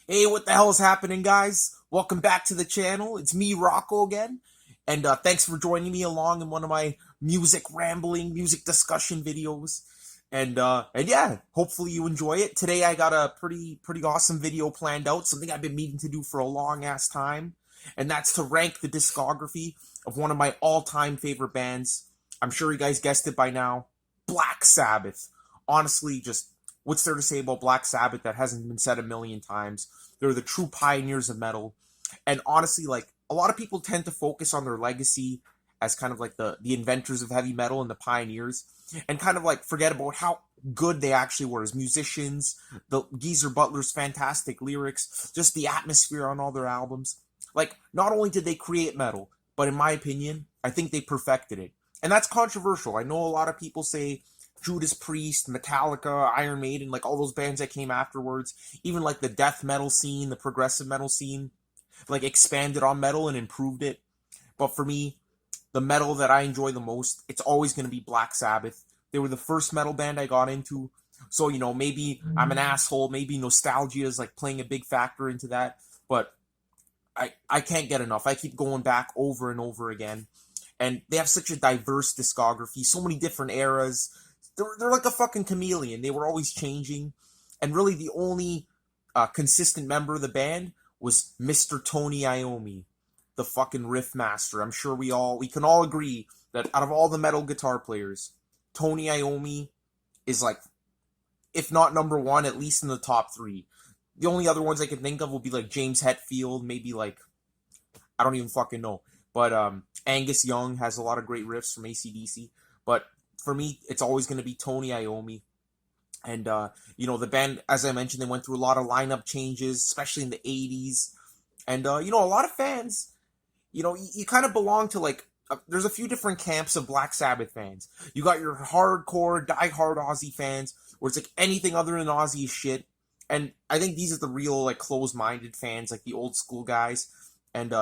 Hey, what the hell is happening, guys? Welcome back to the channel. It's me, Rocco, again. And thanks for joining me along in one of my music rambling, music discussion videos. And yeah, hopefully you enjoy it. Today I got a pretty awesome video planned out, something I've been meaning to do for a long ass time. And that's to rank the discography of one of my all-time favorite bands. I'm sure you guys guessed it by now. Black Sabbath. Honestly, just what's there to say about Black Sabbath that hasn't been said a million times? They're the true pioneers of metal. And honestly, like a lot of people tend to focus on their legacy as kind of like the inventors of heavy metal and the pioneers, and kind of like forget about how good they actually were as musicians. The Geezer Butler's fantastic lyrics, just the atmosphere on all their albums. Like, not only did they create metal, but in my opinion, I think they perfected it. And that's controversial. I know a lot of people say Judas Priest, Metallica, Iron Maiden, like all those bands that came afterwards, even like the death metal scene, the progressive metal scene, like expanded on metal and improved it. But for me, the metal that I enjoy the most, it's always going to be Black Sabbath. They were the first metal band I got into. So, maybe I'm an asshole. Maybe nostalgia is like playing a big factor into that. But I can't get enough. I keep going back over and over again. And they have such a diverse discography, so many different eras. They're like a fucking chameleon. They were always changing. And really the only consistent member of the band was Mr. Tony Iommi, the fucking riff master. I'm sure we can all agree that out of all the metal guitar players, Tony Iommi is like, if not number one, at least in the top three. The only other ones I can think of will be like James Hetfield, maybe like, I don't even fucking know. But Angus Young has a lot of great riffs from AC/DC. But for me, it's always going to be Tony Iommi. And, the band, as I mentioned, they went through a lot of lineup changes, especially in the 80s. And, a lot of fans, you kind of belong to like, there's a few different camps of Black Sabbath fans. You got your hardcore, die-hard Ozzy fans, where it's like anything other than Ozzy is shit. And I think these are the real, like, closed-minded fans, like the old school guys. And,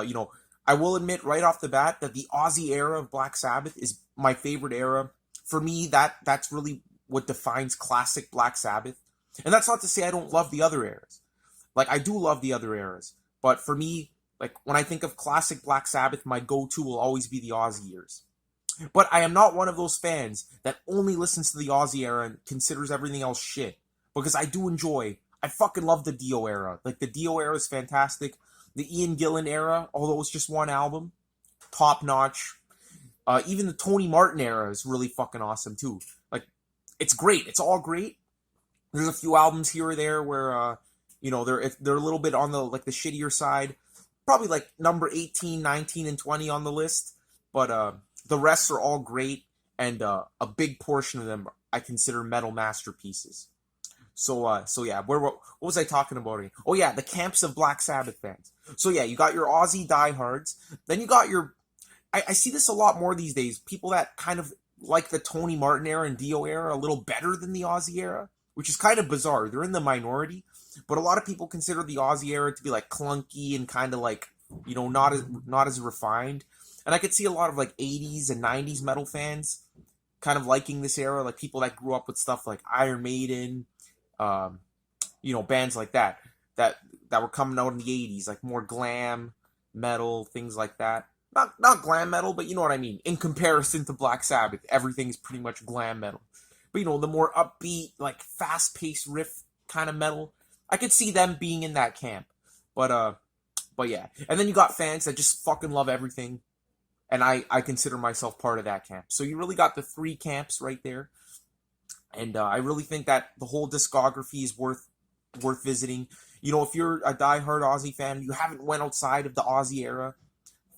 I will admit right off the bat that the Ozzy era of Black Sabbath is my favorite era. For me, that's really what defines classic Black Sabbath. And that's not to say I don't love the other eras. Like, I do love the other eras. But for me, like, when I think of classic Black Sabbath, my go-to will always be the Ozzy years. But I am not one of those fans that only listens to the Ozzy era and considers everything else shit. Because I fucking love the Dio era. Like, the Dio era is fantastic. The Ian Gillan era, although it's just one album, top notch. Even the Tony Martin era is really fucking awesome too. Like, it's great. It's all great. There's a few albums here or there where, they're a little bit on the like the shittier side. Probably like number 18, 19, and 20 on the list. But the rest are all great, and a big portion of them I consider metal masterpieces. So yeah, what was I talking about again? Oh yeah, the camps of Black Sabbath fans. So yeah, you got your Aussie diehards. Then you got your, I see this a lot more these days. People that kind of like the Tony Martin era and Dio era a little better than the Aussie era, which is kind of bizarre. They're in the minority, but a lot of people consider the Aussie era to be like clunky and kind of like, not as refined. And I could see a lot of like 80s and 90s metal fans kind of liking this era, like people that grew up with stuff like Iron Maiden, um, bands like that were coming out in the 80s, like more glam metal, things like that. Not glam metal, but you know what I mean. In comparison to Black Sabbath, everything is pretty much glam metal. But the more upbeat, like fast-paced riff kind of metal, I could see them being in that camp. But yeah. And then you got fans that just fucking love everything, and I consider myself part of that camp. So you really got the three camps right there. And I really think that the whole discography is worth visiting. If you're a diehard Aussie fan, you haven't went outside of the Aussie era,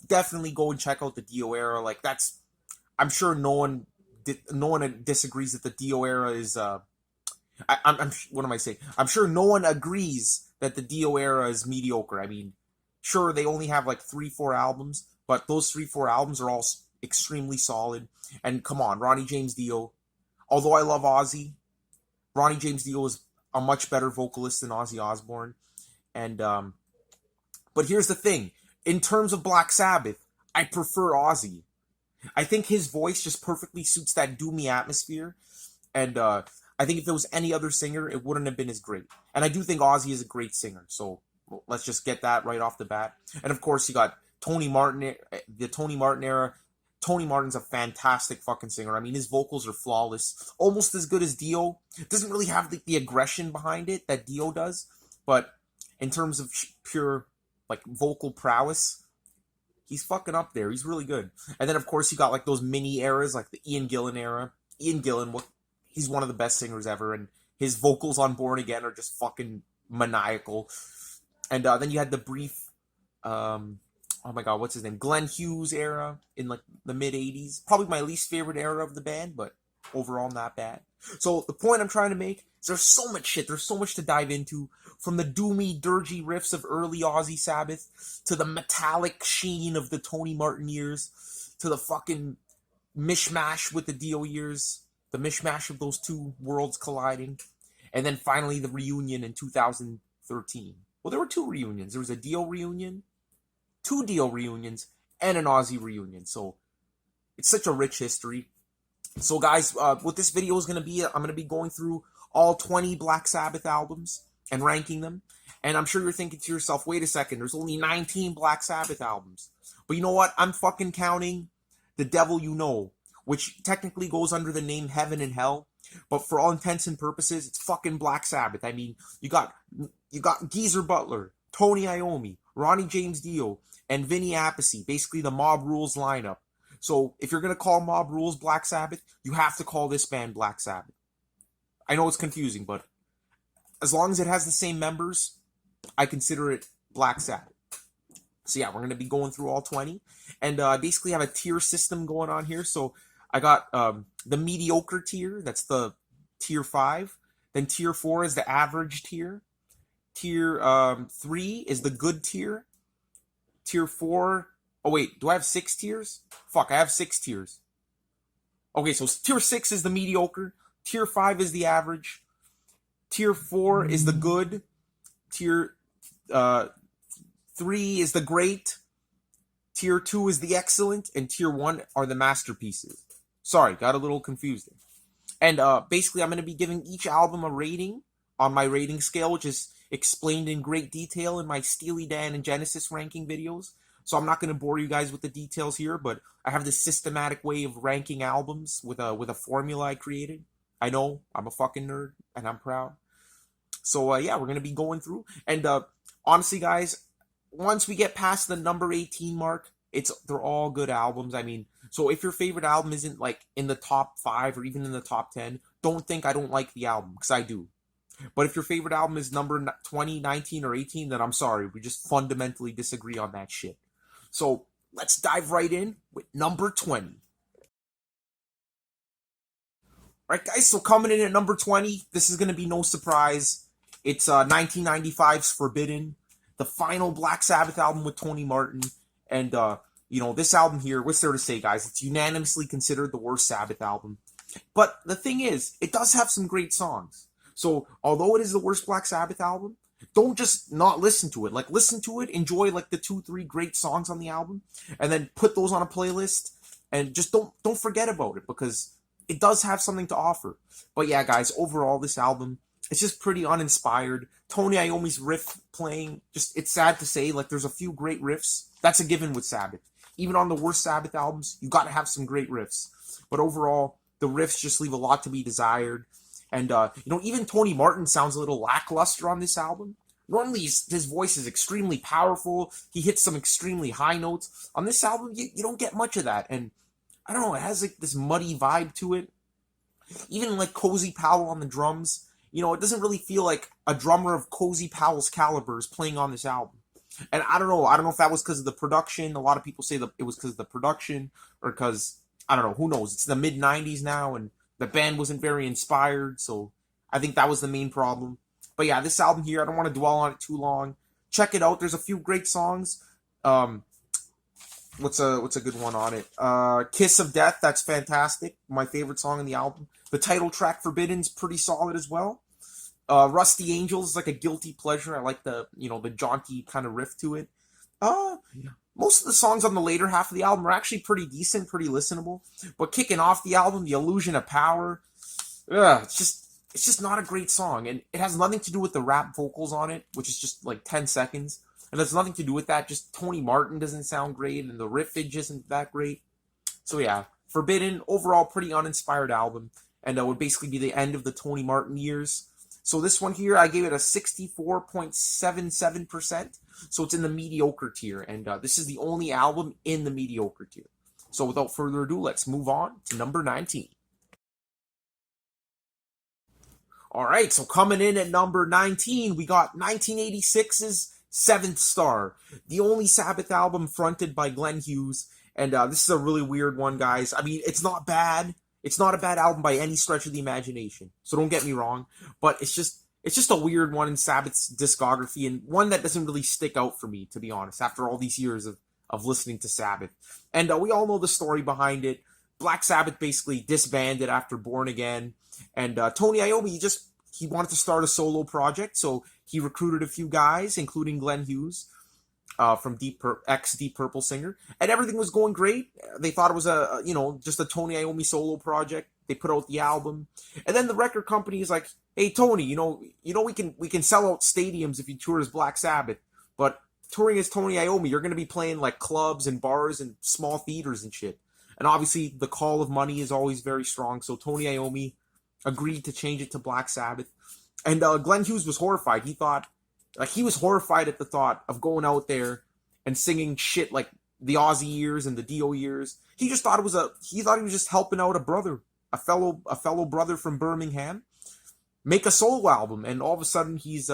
definitely go and check out the Dio era. Like, I'm sure no one disagrees that the Dio era is. What am I saying? I'm sure no one agrees that the Dio era is mediocre. I mean, sure, they only have like 3-4 albums, but those 3-4 albums are all extremely solid. And come on, Ronnie James Dio. Although I love Ozzy, Ronnie James Dio is a much better vocalist than Ozzy Osbourne. And but here's the thing: in terms of Black Sabbath, I prefer Ozzy. I think his voice just perfectly suits that doomy atmosphere. And I think if there was any other singer, it wouldn't have been as great. And I do think Ozzy is a great singer. So let's just get that right off the bat. And of course, you got Tony Martin, the Tony Martin era. Tony Martin's a fantastic fucking singer. I mean, his vocals are flawless, almost as good as Dio. Doesn't really have the aggression behind it that Dio does, but in terms of pure like vocal prowess, he's fucking up there. He's really good. And then of course you got like those mini eras, like the Ian Gillan era. Ian Gillan, he's one of the best singers ever, and his vocals on Born Again are just fucking maniacal. And then you had the brief, oh my god, what's his name? Glenn Hughes era in like the mid 80s. Probably my least favorite era of the band, but overall not bad. So the point I'm trying to make is there's so much shit. There's so much to dive into. From the doomy, dirgy riffs of early Ozzy Sabbath to the metallic sheen of the Tony Martin years to the fucking mishmash with the Dio years. The mishmash of those two worlds colliding. And then finally the reunion in 2013. Well, there were two reunions. There was a Dio reunion, two Dio reunions, and an Ozzy reunion. So it's such a rich history. So guys, what this video is going to be, I'm going to be going through all 20 Black Sabbath albums and ranking them. And I'm sure you're thinking to yourself, wait a second, there's only 19 Black Sabbath albums. But you know what? I'm fucking counting The Devil You Know, which technically goes under the name Heaven and Hell. But for all intents and purposes, it's fucking Black Sabbath. I mean, you got Geezer Butler, Tony Iommi, Ronnie James Dio, and Vinny Appice, basically the Mob Rules lineup. So if you're going to call Mob Rules Black Sabbath, you have to call this band Black Sabbath. I know it's confusing, but as long as it has the same members, I consider it Black Sabbath. So yeah, we're going to be going through all 20. And I basically have a tier system going on here. So I got the mediocre tier, that's the tier 5. Then tier 4 is the average tier. Tier 3 is the good tier. Tier 4... Oh, wait, do I have 6 tiers? Fuck, I have 6 tiers. Okay, so tier 6 is the mediocre. Tier 5 is the average. Tier 4 is the good. Tier 3 is the great. Tier 2 is the excellent. And Tier 1 are the masterpieces. Sorry, got a little confused there. And basically, I'm going to be giving each album a rating on my rating scale, which is explained in great detail in my Steely Dan and Genesis ranking videos. So I'm not going to bore you guys with the details here, but I have this systematic way of ranking albums with a formula I created. I know, I'm a fucking nerd, and I'm proud. So yeah, we're going to be going through. And honestly, guys, once we get past the number 18 mark, they're all good albums. I mean, so if your favorite album isn't like in the top 5 or even in the top 10, don't think I don't like the album, because I do. But if your favorite album is number 20, 19, or 18, then I'm sorry. We just fundamentally disagree on that shit. So let's dive right in with number 20. Alright guys, so coming in at number 20, this is going to be no surprise. It's 1995's Forbidden, the final Black Sabbath album with Tony Martin. And, you know, this album here, what's there to say, guys? It's unanimously considered the worst Sabbath album. But the thing is, it does have some great songs. So, although it is the worst Black Sabbath album, don't just not listen to it. Like, listen to it, enjoy like the 2-3 great songs on the album, and then put those on a playlist, and just don't forget about it, because it does have something to offer. But yeah, guys, overall, this album, it's just pretty uninspired. Tony Iommi's riff playing, just, it's sad to say, like, there's a few great riffs. That's a given with Sabbath. Even on the worst Sabbath albums, you got to have some great riffs. But overall, the riffs just leave a lot to be desired. And, you know, even Tony Martin sounds a little lackluster on this album. Normally, his voice is extremely powerful. He hits some extremely high notes. On this album, you don't get much of that. And, I don't know, it has, like, this muddy vibe to it. Even, like, Cozy Powell on the drums. You know, it doesn't really feel like a drummer of Cozy Powell's caliber is playing on this album. And I don't know if that was because of the production. A lot of people say that it was because of the production. Or because, I don't know, who knows. It's the mid-90s now, and the band wasn't very inspired, so I think that was the main problem. But yeah, this album here, I don't want to dwell on it too long. Check it out. There's a few great songs. What's a good one on it? Kiss of Death, that's fantastic. My favorite song on the album. The title track, Forbidden's pretty solid as well. Rusty Angels is like a guilty pleasure. I like the jaunty kind of riff to it. Most of the songs on the later half of the album are actually pretty decent, pretty listenable. But kicking off the album, The Illusion of Power, it's just it's just not a great song, and it has nothing to do with the rap vocals on it, which is just like 10 seconds. And it's nothing to do with that. Just Tony Martin doesn't sound great, and the riffage isn't that great. So yeah, Forbidden, overall pretty uninspired album, and would basically be the end of the Tony Martin years. So this one here, I gave it a 64.77%. So it's in the mediocre tier, and this is the only album in the mediocre tier. So without further ado, let's move on to number 19. All right, so coming in at number 19, we got 1986's Seventh Star, the only Sabbath album fronted by Glenn Hughes. And this is a really weird one, guys. I mean, it's not bad. It's not a bad album by any stretch of the imagination. So don't get me wrong, but it's just a weird one in Sabbath's discography, and one that doesn't really stick out for me, to be honest, after all these years of listening to Sabbath. And we all know the story behind it. Black Sabbath basically disbanded after Born Again, and Tony Iommi he wanted to start a solo project, so he recruited a few guys, including Glenn Hughes from Deep Purple singer, and everything was going great. They thought it was just a Tony Iommi solo project. They put out the album, and then the record company is like, "Hey Tony, we can sell out stadiums if you tour as Black Sabbath, but touring as Tony Iommi, you're going to be playing like clubs and bars and small theaters and shit." And obviously, the call of money is always very strong, so Tony Iommi agreed to change it to Black Sabbath. And Glenn Hughes was horrified. He was horrified at the thought of going out there and singing shit like the Aussie years and the Dio years. He just thought he was just helping out a fellow brother from Birmingham, make a solo album. And all of a sudden he's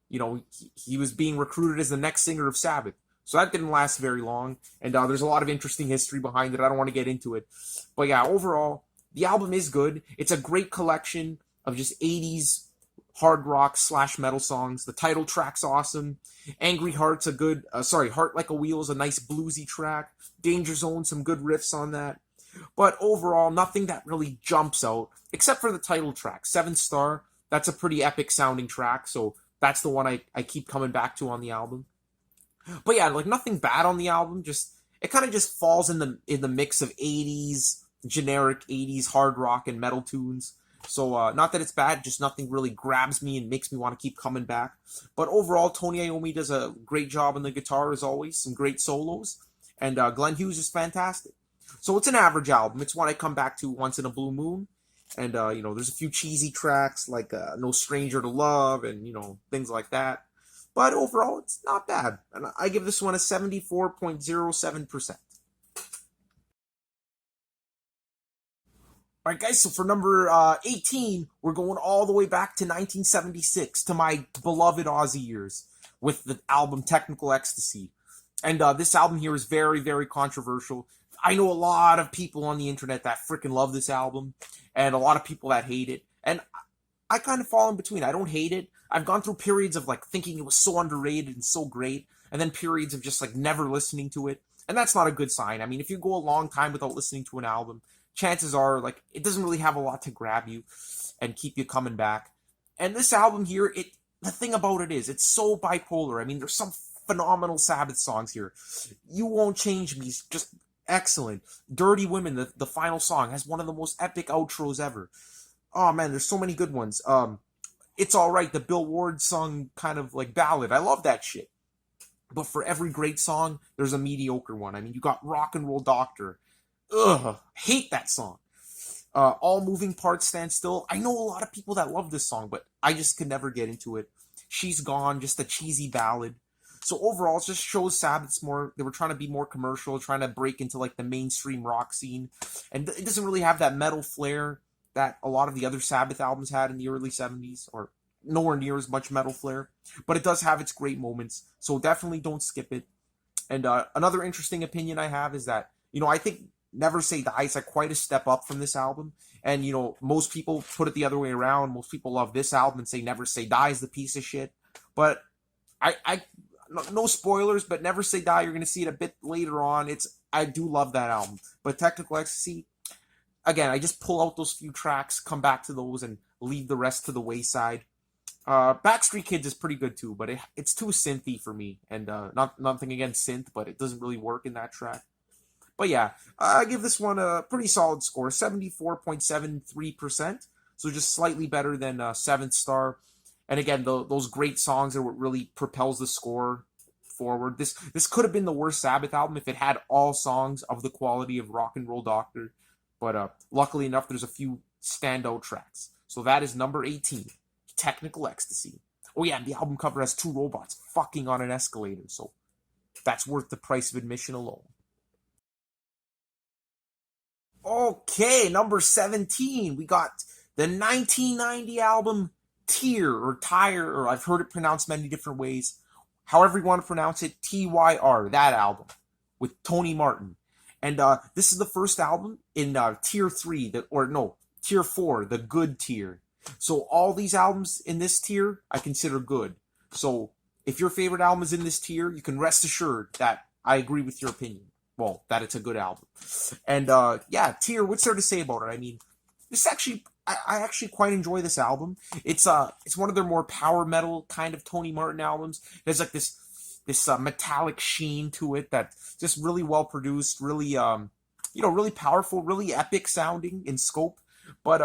he was being recruited as the next singer of Sabbath. So that didn't last very long. And there's a lot of interesting history behind it. I don't want to get into it. But yeah, overall, the album is good. It's a great collection of just 80s hard rock / metal songs. The title track's awesome. Angry Heart's a good, Heart Like a Wheel is a nice bluesy track. Danger Zone, some good riffs on that. But overall, nothing that really jumps out, except for the title track, Seventh Star. That's a pretty epic sounding track, so that's the one I keep coming back to on the album. But yeah, like nothing bad on the album, it kind of just falls in the mix of 80s, generic 80s hard rock and metal tunes. So not that it's bad, just nothing really grabs me and makes me want to keep coming back. But overall, Tony Iommi does a great job on the guitar as always, some great solos, and Glenn Hughes is fantastic. So it's an average album. It's one I come back to once in a blue moon. And, there's a few cheesy tracks like No Stranger to Love and, things like that. But overall, it's not bad. And I give this one a 74.07%. All right, guys, so for number 18, we're going all the way back to 1976, to my beloved Aussie years, with the album Technical Ecstasy. And this album here is very, very controversial. I know a lot of people on the internet that freaking love this album, and a lot of people that hate it. And I kind of fall in between. I don't hate it. I've gone through periods of like thinking it was so underrated and so great, and then periods of just like never listening to it. And that's not a good sign. I mean, if you go a long time without listening to an album, chances are like it doesn't really have a lot to grab you and keep you coming back. And this album here, the thing about it is it's so bipolar. I mean, there's some phenomenal Sabbath songs here. You Won't Change Me is just excellent. Dirty Women, the final song, has one of the most epic outros ever. Oh man, there's so many good ones. It's Alright, the Bill Ward sung kind of like ballad. I love that shit. But for every great song, there's a mediocre one. I mean, you got Rock and Roll Doctor. Ugh, hate that song. All Moving Parts Stand Still. I know a lot of people that love this song, but I just could never get into it. She's Gone, just a cheesy ballad. So overall, it just shows Sabbath's they were trying to be more commercial, trying to break into like the mainstream rock scene. And it doesn't really have that metal flair that a lot of the other Sabbath albums had in the early 70s, or nowhere near as much metal flair. But it does have its great moments, so definitely don't skip it. And another interesting opinion I have is that, I think Never Say Die is like quite a step up from this album. And, most people put it the other way around. Most people love this album and say Never Say Die is the piece of shit. But no spoilers, but Never Say Die, you're going to see it a bit later on. I do love that album. But Technical Ecstasy, again, I just pull out those few tracks, come back to those, and leave the rest to the wayside. Backstreet Kids is pretty good too, but it's too synthy for me. And nothing against synth, but it doesn't really work in that track. But yeah, I give this one a pretty solid score, 74.73%. so just slightly better than Seventh Star. And again, those great songs are what really propels the score forward. This could have been the worst Sabbath album if it had all songs of the quality of Rock and Roll Doctor, but luckily enough, there's a few standout tracks. So that is number 18, Technical Ecstasy. Oh yeah, and the album cover has two robots fucking on an escalator, so that's worth the price of admission alone. Okay, number 17, we got the 1990 album Tyr, or Tyre, or I've heard it pronounced many different ways. However you want to pronounce it, Tyr, that album, with Tony Martin. And this is the first album in Tier 3, Tier 4, the good tier. So all these albums in this tier, I consider good. So if your favorite album is in this tier, you can rest assured that I agree with your opinion. Well, that it's a good album. And yeah, Tyr, what's there to say about it? I mean, this actually, I actually quite enjoy this album. It's one of their more power metal kind of Tony Martin albums. There's like this metallic sheen to it that's just really well produced, really really powerful, really epic sounding in scope. But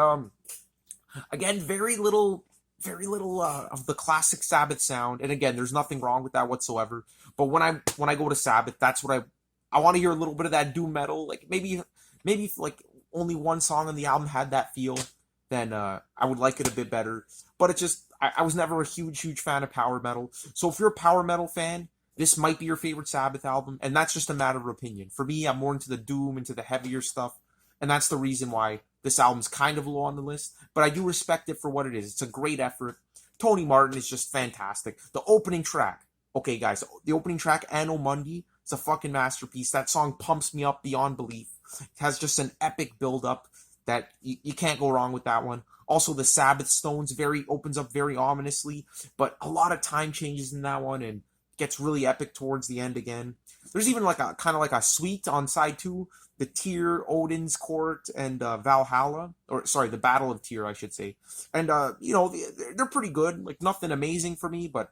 again, very little of the classic Sabbath sound. And again, there's nothing wrong with that whatsoever. But when I go to Sabbath, that's what I want to hear a little bit of that doom metal. Like maybe if like only one song on the album had that feel, then I would like it a bit better. But it's just I was never a huge fan of power metal. So if you're a power metal fan, this might be your favorite Sabbath album, and that's just a matter of opinion. For me, I'm more into the doom, into the heavier stuff, and that's the reason why this album's kind of low on the list. But I do respect it for what it is. It's a great effort. Tony Martin is just fantastic. The opening track, okay guys, the opening track, Anno Mundi, it's a fucking masterpiece. That song pumps me up beyond belief. It has just an epic build-up that you can't go wrong with that one. Also, the Sabbath Stones opens up very ominously, but a lot of time changes in that one, and gets really epic towards the end again. There's even like a kind of like a suite on side 2, the Tyr, Odin's Court, and Valhalla, or sorry, the Battle of Tyr, I should say. And they're pretty good. Like nothing amazing for me, but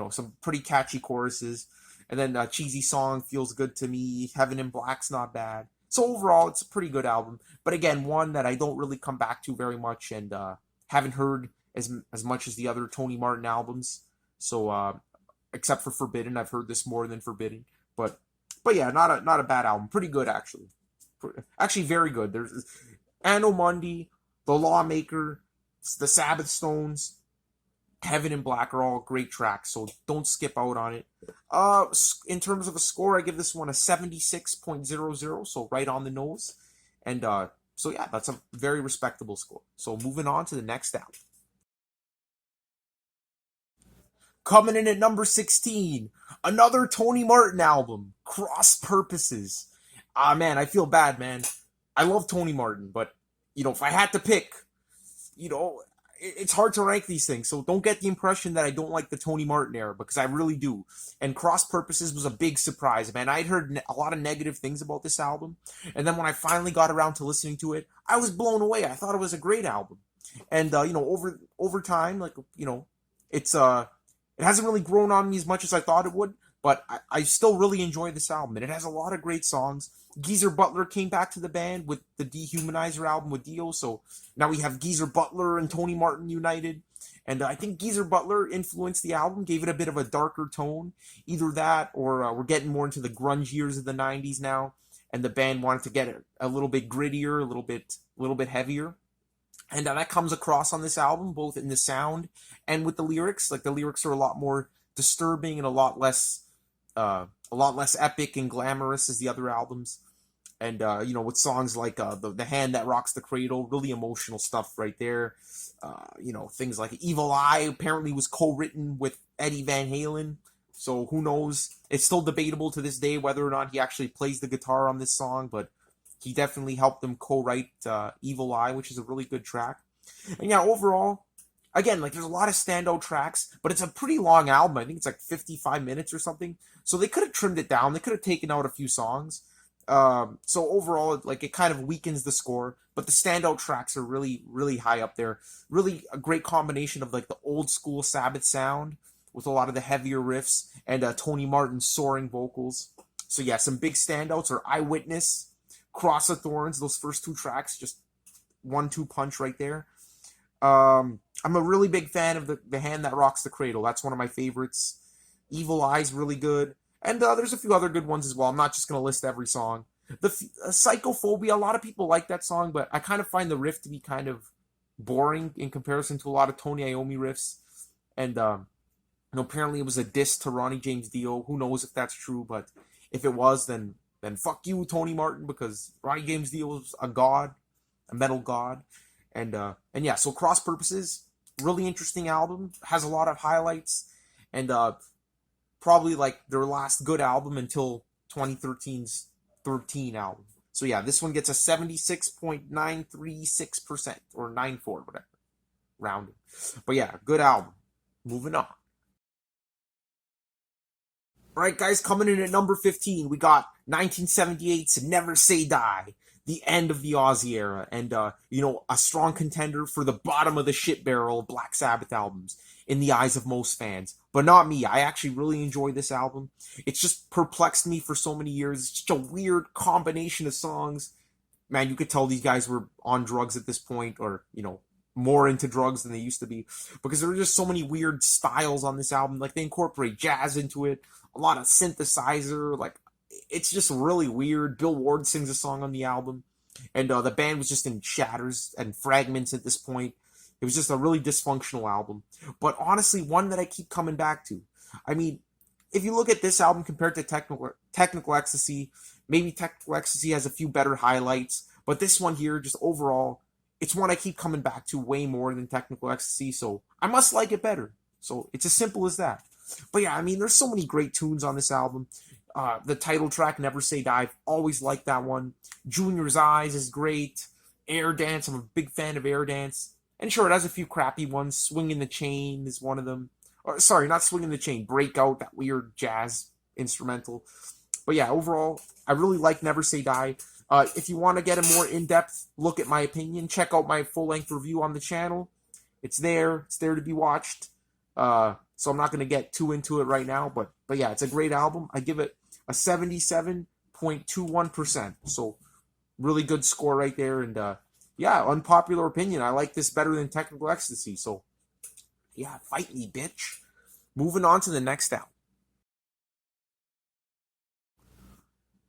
some pretty catchy choruses. And then Cheesy Song feels good to me. Heaven in Black's not bad. So overall, it's a pretty good album. But again, one that I don't really come back to very much, and haven't heard as much as the other Tony Martin albums. So except for Forbidden, I've heard this more than Forbidden. But yeah, not a bad album. Pretty good actually. Actually, very good. There's Anno Mundi, The Lawmaker, the Sabbath Stones, Heaven in Black are all great tracks, so don't skip out on it. In terms of a score, I give this one a 76.00, so right on the nose. And so yeah, that's a very respectable score. So moving on to the next album. Coming in at number 16, another Tony Martin album, Cross Purposes. Ah, man, I feel bad, man. I love Tony Martin, but, if I had to pick, it's hard to rank these things, so don't get the impression that I don't like the Tony Martin era, because I really do. And Cross Purposes was a big surprise, man. I'd heard a lot of negative things about this album, and then when I finally got around to listening to it, I was blown away. I thought it was a great album. And, over time, it's, it hasn't really grown on me as much as I thought it would, but I still really enjoy this album, and it has a lot of great songs. Geezer Butler came back to the band with the Dehumanizer album with Dio, so now we have Geezer Butler and Tony Martin united, and I think Geezer Butler influenced the album, gave it a bit of a darker tone. Either that, or we're getting more into the grunge years of the 90s now, and the band wanted to get a little bit grittier, a little bit heavier. And that comes across on this album, both in the sound and with the lyrics. Like the lyrics are a lot more disturbing and a lot less epic and glamorous as the other albums. And with songs like the Hand That Rocks the Cradle, really emotional stuff right there. Things like Evil Eye apparently was co-written with Eddie Van Halen. So who knows? It's still debatable to this day whether or not he actually plays the guitar on this song, but he definitely helped them co-write Evil Eye, which is a really good track. And yeah, overall, again, like there's a lot of standout tracks, but it's a pretty long album. I think it's like 55 minutes or something. So they could have trimmed it down. They could have taken out a few songs. So overall, like it kind of weakens the score, but the standout tracks are really, really high up there. Really a great combination of like the old school Sabbath sound with a lot of the heavier riffs and Tony Martin's soaring vocals. So yeah, some big standouts are Eyewitness, Cross of Thorns. Those first two tracks, just 1-2 punch right there. I'm a really big fan of the Hand That Rocks the Cradle. That's one of my favorites. Evil Eye's really good, and there's a few other good ones as well. I'm not just gonna list every song. Psychophobia, a lot of people like that song, but I kind of find the riff to be kind of boring in comparison to a lot of Tony Iommi riffs. And apparently it was a diss to Ronnie James Dio. Who knows if that's true? But if it was, then fuck you, Tony Martin, because Ronnie James Dio was a god, a metal god. And yeah, so Cross Purposes, really interesting album, has a lot of highlights, and probably like their last good album until 2013's 13 album. So yeah, this one gets a 76.936% or 94, whatever, rounding. But yeah, good album. Moving on. All right, guys, coming in at number 15, we got 1978's Never Say Die, the end of the Ozzy era, and, a strong contender for the bottom of the shit barrel of Black Sabbath albums in the eyes of most fans. But not me. I actually really enjoy this album. It's just perplexed me for so many years. It's just a weird combination of songs. Man, you could tell these guys were on drugs at this point, or, more into drugs than they used to be, because there are just so many weird styles on this album. Like, they incorporate jazz into it, a lot of synthesizer, like, it's just really weird. Bill Ward sings a song on the album, and the band was just in shatters and fragments at this point. It was just a really dysfunctional album, but honestly, one that I keep coming back to. I mean, if you look at this album compared to Technical Ecstasy, maybe Technical Ecstasy has a few better highlights, but this one here, just overall, it's one I keep coming back to way more than Technical Ecstasy, so I must like it better. So it's as simple as that. But yeah, I mean, there's so many great tunes on this album. The title track, Never Say Die, I've always liked that one. Junior's Eyes is great. Air Dance, I'm a big fan of Air Dance. And sure, it has a few crappy ones. Swinging the Chain is one of them. Or, sorry, not Swinging the Chain. Breakout, that weird jazz instrumental. But yeah, overall, I really like Never Say Die. If you want to get a more in-depth look at my opinion, check out my full-length review on the channel. It's there. It's there to be watched. So I'm not going to get too into it right now. But yeah, it's a great album. I give it a 77.21%. So really good score right there. And yeah, unpopular opinion. I like this better than Technical Ecstasy. So yeah, fight me, bitch. Moving on to the next album.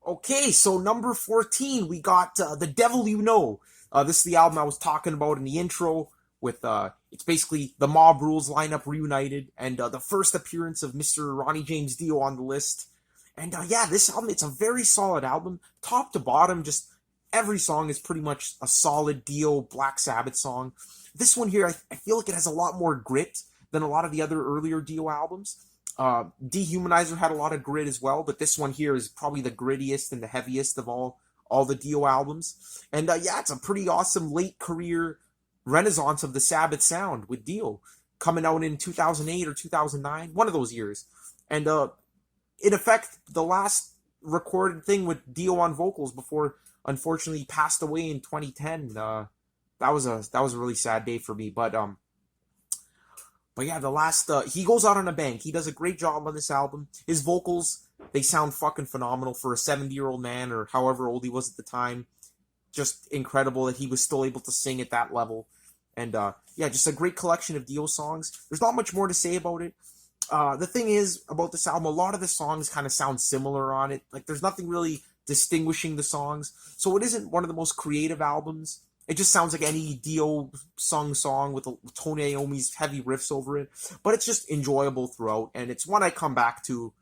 Okay, so number 14, we got The Devil You Know. This is the album I was talking about in the intro with, it's basically the Mob Rules lineup reunited, and the first appearance of Mr. Ronnie James Dio on the list. And yeah, this album, it's a very solid album. Top to bottom, just every song is pretty much a solid Dio Black Sabbath song. This one here, I feel like it has a lot more grit than a lot of the other earlier Dio albums. Dehumanizer had a lot of grit as well, but this one here is probably the grittiest and the heaviest of all the Dio albums. And yeah, it's a pretty awesome late career renaissance of the Sabbath sound with Dio coming out in 2008 or 2009, one of those years. And in effect, the last recorded thing with Dio on vocals before unfortunately he passed away in 2010. That was a really sad day for me, but yeah, the last, he goes out on a bang. He does a great job on this album. His vocals, they sound fucking phenomenal for a 70-year-old man, or however old he was at the time. Just incredible that he was still able to sing at that level. And, yeah, just a great collection of Dio songs. There's not much more to say about it. The thing is, about this album, a lot of the songs kind of sound similar on it. Like, there's nothing really distinguishing the songs. So it isn't one of the most creative albums. It just sounds like any Dio sung song with Tony Iommi's heavy riffs over it. But it's just enjoyable throughout, and it's one I come back to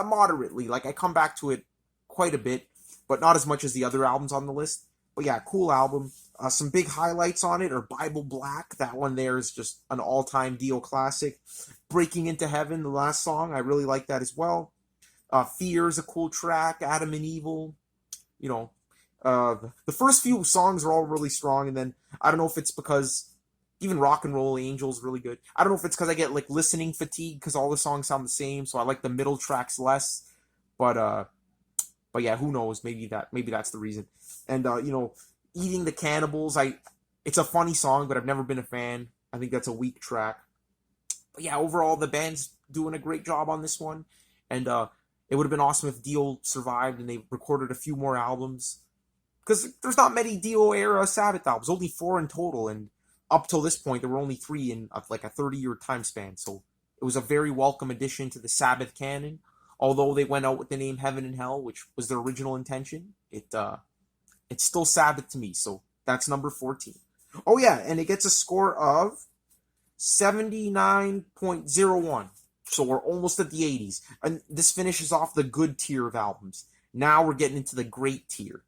moderately. Like, I come back to it quite a bit, but not as much as the other albums on the list. But yeah, cool album. Some big highlights on it are Bible Black. That one there is just an all-time Dio classic. Breaking Into Heaven, the last song, I really like that as well. Fear is a cool track. Adam and Evil, the first few songs are all really strong, and then I don't know if it's because even Rock and Roll Angel's really good. I don't know if it's because I get like listening fatigue because all the songs sound the same, so I like the middle tracks less. But yeah, who knows? Maybe that's the reason. And Eating the Cannibals, it's a funny song, but I've never been a fan. I think that's a weak track. But yeah, overall the band's doing a great job on this one, and it would have been awesome if Dio survived and they recorded a few more albums. Because there's not many Dio era Sabbath albums, only 4 in total, and up till this point, there were only three in like a 30-year time span. So it was a very welcome addition to the Sabbath canon. Although they went out with the name Heaven and Hell, which was their original intention, it's still Sabbath to me. So that's number 14. Oh yeah, and it gets a score of 79.01. So we're almost at the 80s. And this finishes off the good tier of albums. Now we're getting into the great tier.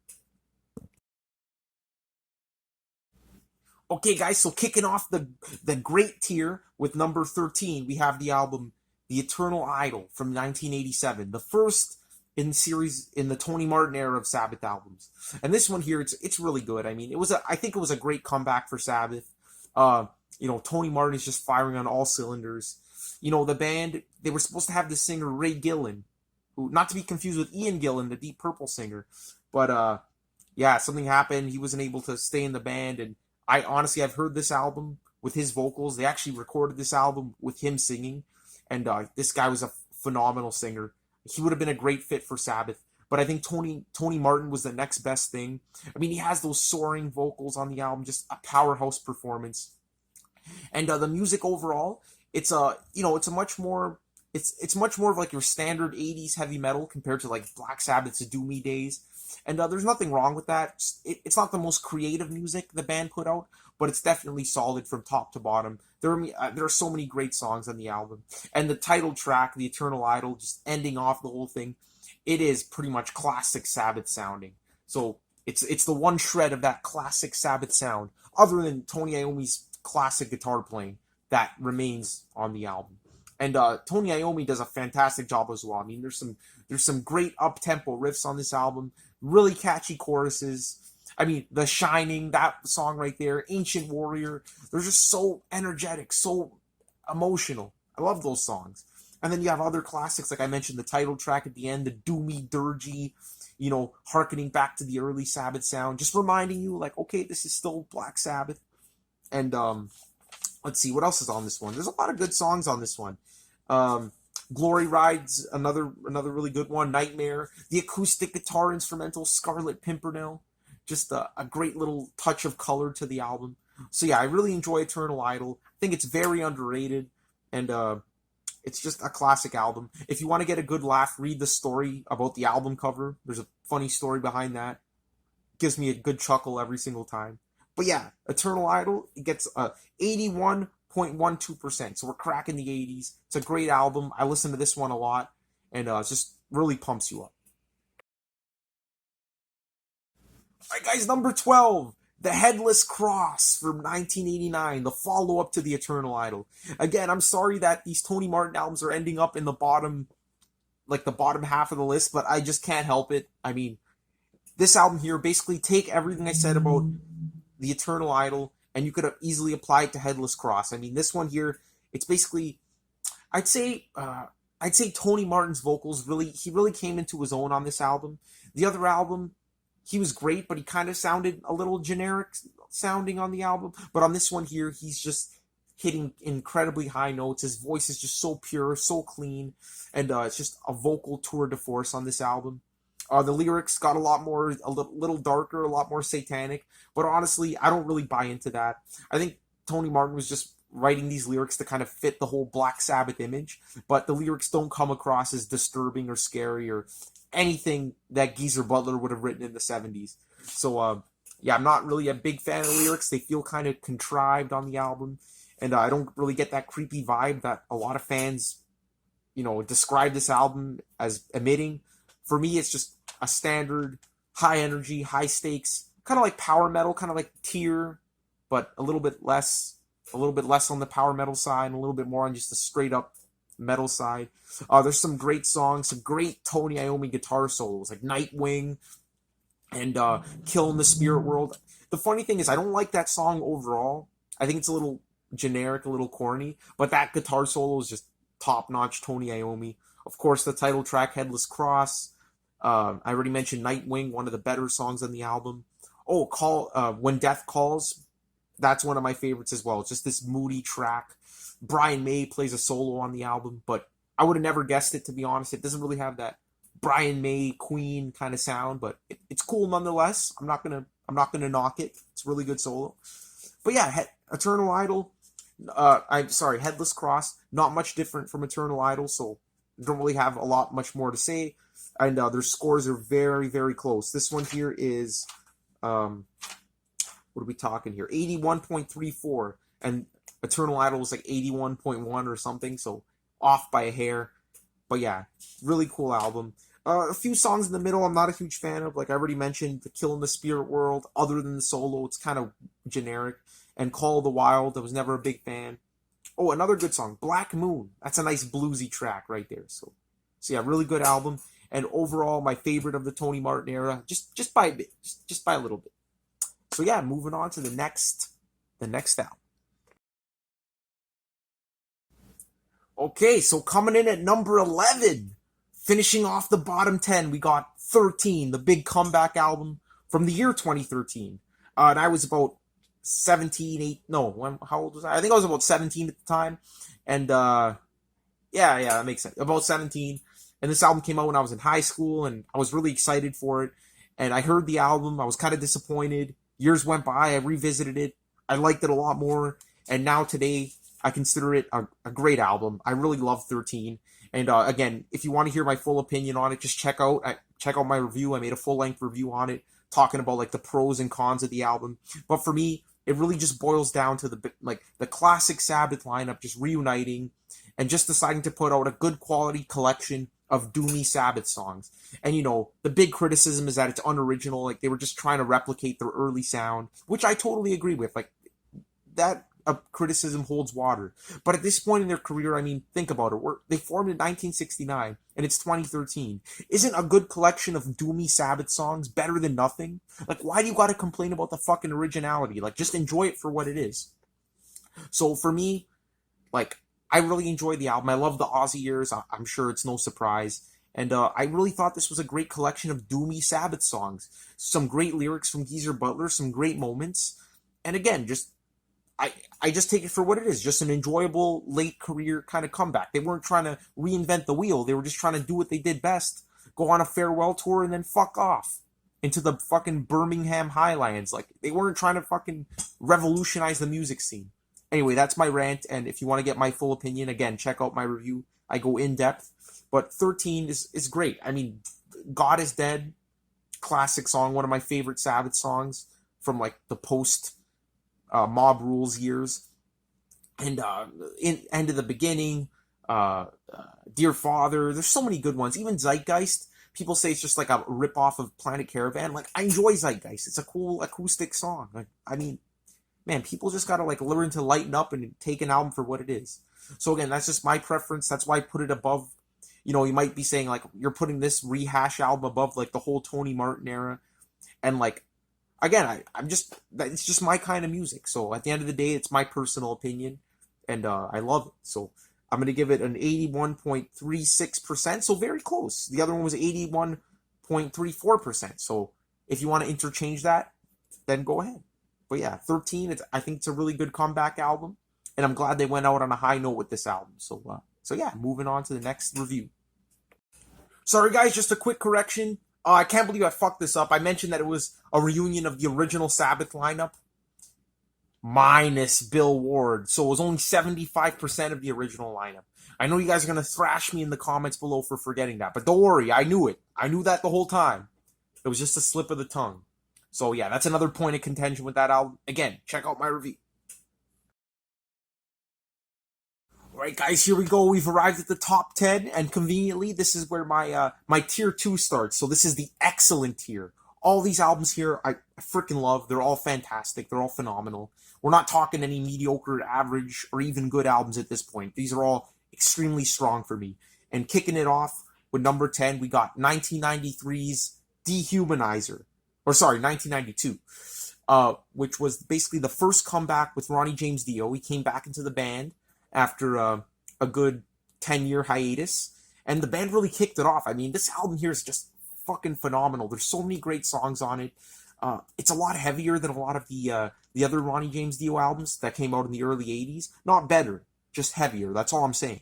Okay, guys, so kicking off the great tier with number 13, we have the album The Eternal Idol from 1987, the first in the series in the Tony Martin era of Sabbath albums. And this one here, it's really good. I mean, I think it was a great comeback for Sabbath. Tony Martin is just firing on all cylinders. The band, they were supposed to have the singer Ray Gillen, who, not to be confused with Ian Gillan, the Deep Purple singer, but yeah, something happened. He wasn't able to stay in the band, and I've heard this album with his vocals. They actually recorded this album with him singing, and this guy was a phenomenal singer. He would have been a great fit for Sabbath, but I think Tony Martin was the next best thing. I mean, he has those soaring vocals on the album, just a powerhouse performance, and the music overall, it's much more of like your standard 80s heavy metal compared to like Black Sabbath's Do Me days. And there's nothing wrong with that. It's not the most creative music the band put out, but it's definitely solid from top to bottom. There are so many great songs on the album. And the title track, The Eternal Idol, just ending off the whole thing, it is pretty much classic Sabbath sounding. So it's the one shred of that classic Sabbath sound, other than Tony Iommi's classic guitar playing, that remains on the album. And Tony Iommi does a fantastic job as well. I mean, there's some great up-tempo riffs on this album, really catchy choruses. I mean, The Shining, that song right there, Ancient Warrior, they're just so energetic, so emotional. I love those songs. And then you have other classics, like I mentioned, the title track at the end, the doomy, dirgy, harkening back to the early Sabbath sound, just reminding you, like, okay, this is still Black Sabbath. And let's see, what else is on this one? There's a lot of good songs on this one. Glory Ride's another really good one. Nightmare, the acoustic guitar instrumental, Scarlet Pimpernel, just a great little touch of color to the album. So yeah, I really enjoy Eternal Idol. I think it's very underrated, and it's just a classic album. If you want to get a good laugh, read the story about the album cover. There's a funny story behind that. Gives me a good chuckle every single time. But yeah, Eternal Idol, it gets 81.12%. So we're cracking the 80s. It's a great album. I listen to this one a lot, and it just really pumps you up. All right, guys, number 12, The Headless Cross from 1989, the follow-up to The Eternal Idol. Again, I'm sorry that these Tony Martin albums are ending up in the bottom half of the list, but I just can't help it. I mean, this album here, basically take everything I said about The Eternal Idol, and you could have easily applied it to Headless Cross. I mean, this one here, it's basically, I'd say Tony Martin's vocals he really came into his own on this album. The other album, he was great, but he kind of sounded a little generic sounding on the album. But on this one here, he's just hitting incredibly high notes. His voice is just so pure, so clean, and it's just a vocal tour de force on this album. The lyrics got a little darker, a lot more satanic, but honestly, I don't really buy into that. I think Tony Martin was just writing these lyrics to kind of fit the whole Black Sabbath image, but the lyrics don't come across as disturbing or scary or anything that Geezer Butler would have written in the 70s. So, yeah, I'm not really a big fan of the lyrics. They feel kind of contrived on the album, and I don't really get that creepy vibe that a lot of fans, describe this album as emitting. For me, it's just a standard, high energy, high stakes, kind of like power metal, kind of like Tear, but a little bit less on the power metal side, and a little bit more on just the straight up metal side. There's some great songs, some great Tony Iommi guitar solos, like Nightwing and Kill in the Spirit World. The funny thing is, I don't like that song overall. I think it's a little generic, a little corny, but that guitar solo is just top-notch Tony Iommi. Of course, the title track, Headless Cross. I already mentioned Nightwing, one of the better songs on the album. Oh, When Death Calls. That's one of my favorites as well. It's just this moody track. Brian May plays a solo on the album, but I would have never guessed it, to be honest. It doesn't really have that Brian May Queen kind of sound, but it's cool nonetheless. I'm not gonna knock it. It's a really good solo. But yeah, Eternal Idol, I'm sorry, Headless Cross, not much different from Eternal Idol, so don't really have a lot much more to say. And their scores are very, very close. This one here is, what are we talking here? 81.34, and Eternal Idol was like 81.1 or something, so off by a hair. But yeah, really cool album. A few songs in the middle I'm not a huge fan of. Like I already mentioned, The Kill in the Spirit World, other than the solo, it's kind of generic. And Call of the Wild, I was never a big fan. Oh, another good song, Black Moon. That's a nice bluesy track right there. So yeah, really good album. And overall, my favorite of the Tony Martin era, just by a bit, just by a little bit. So yeah, moving on to the next album. Okay, so coming in at number 11, finishing off the bottom 10, we got 13, the big comeback album from the year 2013. And I was about 17, 8, no, how old was I? I think I was about 17 at the time. And yeah, that makes sense. About 17. And this album came out when I was in high school, and I was really excited for it. And I heard the album, I was kind of disappointed. Years went by, I revisited it. I liked it a lot more. And now today, I consider it a great album. I really love 13. And again, if you want to hear my full opinion on it, just check out my review. I made a full-length review on it, talking about like the pros and cons of the album. But for me, it really just boils down to the classic Sabbath lineup just reuniting and just deciding to put out a good quality collection of doomy Sabbath songs. And the big criticism is that it's unoriginal, like they were just trying to replicate their early sound, which I totally agree with. Like that criticism holds water. But at this point in their career, I mean, think about it. They formed in 1969, and it's 2013. Isn't a good collection of doomy Sabbath songs better than nothing? Like, why do you gotta complain about the fucking originality? Like, just enjoy it for what it is. So for me, like, I really enjoyed the album. I love the Aussie years. I'm sure it's no surprise. And I really thought this was a great collection of doomy Sabbath songs. Some great lyrics from Geezer Butler, some great moments. And again, I just take it for what it is, just an enjoyable late career kind of comeback. They weren't trying to reinvent the wheel. They were just trying to do what they did best, go on a farewell tour and then fuck off into the fucking Birmingham Highlands. Like, they weren't trying to fucking revolutionize the music scene. Anyway, that's my rant, and if you want to get my full opinion, again, check out my review. I go in depth, but 13 is great. I mean, God is Dead, classic song, one of my favorite Sabbath songs from like the post Mob Rules years, and End of the Beginning, Dear Father. There's so many good ones. Even Zeitgeist. People say it's just like a rip off of Planet Caravan. Like, I enjoy Zeitgeist. It's a cool acoustic song. Like, I mean, man, people just gotta like learn to lighten up and take an album for what it is. So again, that's just my preference. That's why I put it above. You might be saying like you're putting this rehash album above like the whole Tony Martin era, and like again, it's just my kind of music. So at the end of the day, it's my personal opinion, and I love it. So I'm gonna give it an 81.36%. So very close. The other one was 81.34%. So if you want to interchange that, then go ahead. But yeah, 13. I think it's a really good comeback album, and I'm glad they went out on a high note with this album. So yeah, moving on to the next review. Sorry guys, just a quick correction. I can't believe I fucked this up. I mentioned that it was a reunion of the original Sabbath lineup, minus Bill Ward. So it was only 75% of the original lineup. I know you guys are going to thrash me in the comments below for forgetting that, but don't worry, I knew it. I knew that the whole time. It was just a slip of the tongue. So yeah, that's another point of contention with that album. Again, check out my review. Alright guys, here we go. We've arrived at the top 10, and conveniently, this is where my tier 2 starts. So this is the excellent tier. All these albums here, I freaking love. They're all fantastic. They're all phenomenal. We're not talking any mediocre, average, or even good albums at this point. These are all extremely strong for me. And kicking it off with number 10, we got 1993's Dehumanizer. Or sorry, 1992. Which was basically the first comeback with Ronnie James Dio. He came back into the band after a good 10-year hiatus, and the band really kicked it off. I mean, this album here is just fucking phenomenal. There's so many great songs on it. It's a lot heavier than a lot of the other Ronnie James Dio albums that came out in the early 80s. Not better, just heavier. That's all I'm saying.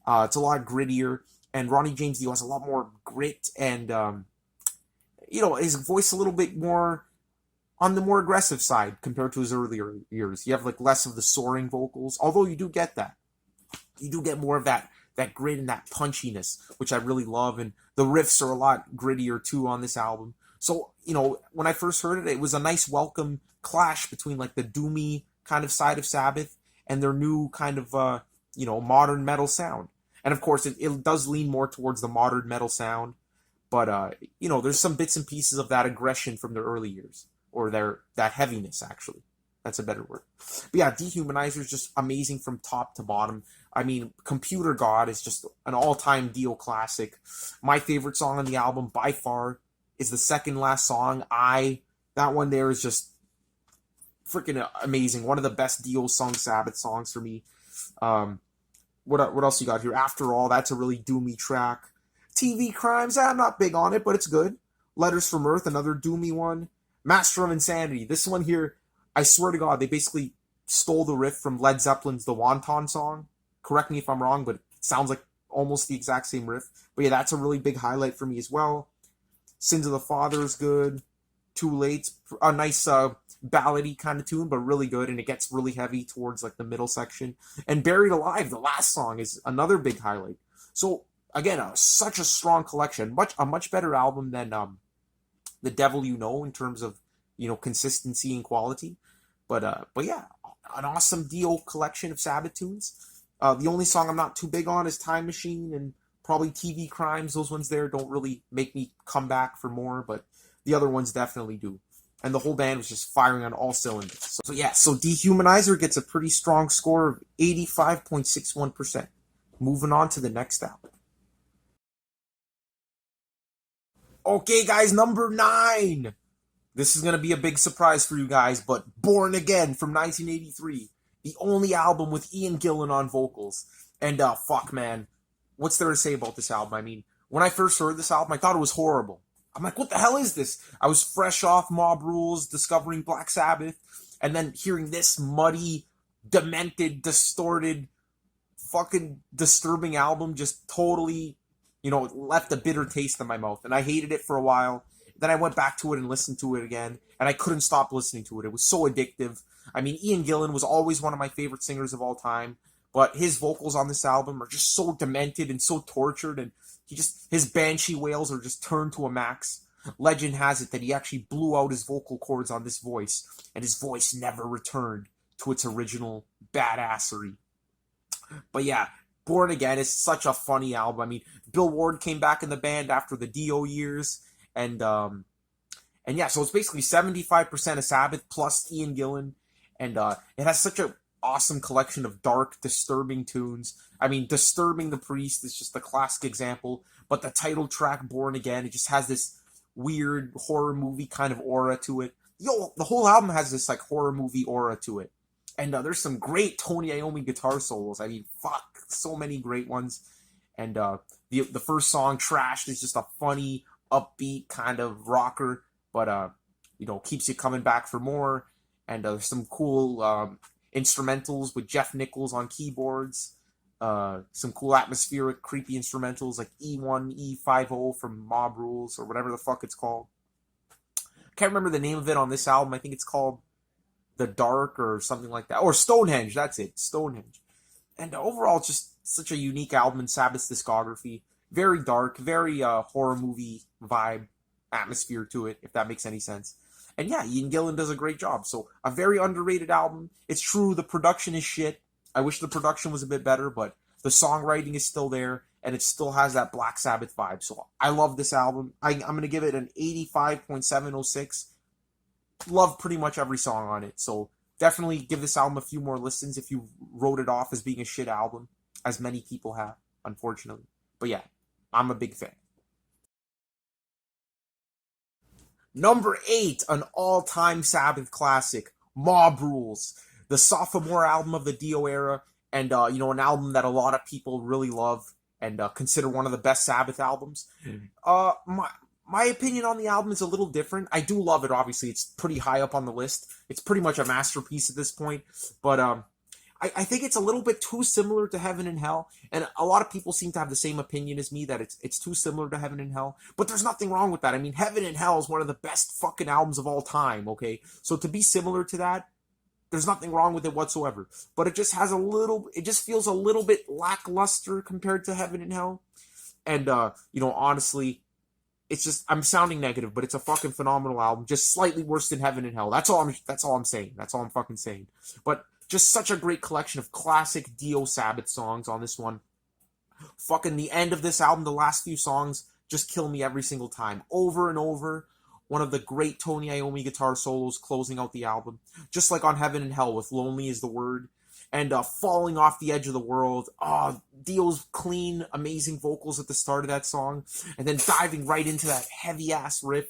It's a lot grittier, and Ronnie James Dio has a lot more grit and, his voice a little bit more on the more aggressive side compared to his earlier years. You have like less of the soaring vocals, although you do get that. You do get more of that grit and that punchiness, which I really love, and the riffs are a lot grittier too on this album. So, when I first heard it, it was a nice welcome clash between like the doomy kind of side of Sabbath and their new kind of modern metal sound. And of course, it does lean more towards the modern metal sound, but there's some bits and pieces of that aggression from their early years, or that heaviness actually. That's a better word. But yeah, Dehumanizer is just amazing from top to bottom. I mean, Computer God is just an all-time Dio classic. My favorite song on the album by far is the second last song. That one there is just freaking amazing. One of the best Dio sung Sabbath songs for me. What else you got here? After All, that's a really doomy track. TV Crimes, I'm not big on it, but it's good. Letters from Earth, another doomy one. Master of Insanity, this one here, I swear to God, they basically stole the riff from Led Zeppelin's The Wonton song. Correct me if I'm wrong, but it sounds like almost the exact same riff. But yeah, that's a really big highlight for me as well. Sins of the Father is good. Too Late, a nice ballady kind of tune, but really good, and it gets really heavy towards like the middle section. And Buried Alive, the last song, is another big highlight. So again, such a strong collection, a much better album than The Devil You Know in terms of consistency and quality. But yeah, an awesome Dio collection of Sabbath tunes. The only song I'm not too big on is Time Machine and probably TV Crimes. Those ones there don't really make me come back for more, but the other ones definitely do. And the whole band was just firing on all cylinders. So Dehumanizer gets a pretty strong score of 85.61%. Moving on to the next album. Okay, guys, number 9. This is going to be a big surprise for you guys, but Born Again from 1983. The only album with Ian Gillan on vocals. And fuck, man. What's there to say about this album? I mean, when I first heard this album, I thought it was horrible. I'm like, what the hell is this? I was fresh off Mob Rules, discovering Black Sabbath, and then hearing this muddy, demented, distorted, fucking disturbing album just totally, left a bitter taste in my mouth. And I hated it for a while. Then I went back to it and listened to it again, and I couldn't stop listening to it. It was so addictive. I mean, Ian Gillan was always one of my favorite singers of all time, but his vocals on this album are just so demented and so tortured, and his banshee wails are just turned to a max. Legend has it that he actually blew out his vocal cords on this voice, and his voice never returned to its original badassery. But yeah, Born Again is such a funny album. I mean, Bill Ward came back in the band after the Dio years, and yeah, so it's basically 75% of Sabbath plus Ian Gillan, and it has such a awesome collection of dark, disturbing tunes. I mean, Disturbing the Priest is just a classic example, but the title track, Born Again, it just has this weird horror movie kind of aura to it. The whole album has this like horror movie aura to it. And there's some great Tony Iommi guitar solos. I mean, fuck, so many great ones. And the first song, Trashed, is just a funny, upbeat kind of rocker, but keeps you coming back for more. And there's some cool instrumentals with Jeff Nichols on keyboards. Some cool atmospheric, creepy instrumentals like E1, E50 from Mob Rules, or whatever the fuck it's called. Can't remember the name of it on this album. I think it's called The Dark or something like that. Or Stonehenge, that's it, Stonehenge. And overall, it's just such a unique album in Sabbath's discography. Very dark, very horror movie vibe, atmosphere to it, if that makes any sense. And yeah, Ian Gillan does a great job. So a very underrated album. It's true, the production is shit. I wish the production was a bit better, but the songwriting is still there, and it still has that Black Sabbath vibe. So I love this album. I'm going to give it an 85.706. Love pretty much every song on it. So definitely give this album a few more listens if you wrote it off as being a shit album, as many people have, unfortunately. But yeah, I'm a big fan. Number 8, an all-time Sabbath classic, Mob Rules, the sophomore album of the Dio era, and an album that a lot of people really love and consider one of the best Sabbath albums. My opinion on the album is a little different. I do love it, obviously. It's pretty high up on the list. It's pretty much a masterpiece at this point. But I think it's a little bit too similar to Heaven and Hell, and a lot of people seem to have the same opinion as me that it's too similar to Heaven and Hell. But there's nothing wrong with that. I mean, Heaven and Hell is one of the best fucking albums of all time. Okay, so to be similar to that, there's nothing wrong with it whatsoever. But it just has a little. It just feels a little bit lackluster compared to Heaven and Hell. And honestly, it's just I'm sounding negative, but it's a fucking phenomenal album. Just slightly worse than Heaven and Hell. That's all I'm saying. That's all I'm fucking saying. But just such a great collection of classic Dio Sabbath songs on this one. Fucking the end of this album, the last few songs just kill me every single time. Over and over. One of the great Tony Iommi guitar solos closing out the album. Just like on Heaven and Hell with Lonely is the Word. And Falling Off the Edge of the World. Dio's clean, amazing vocals at the start of that song. And then diving right into that heavy-ass riff.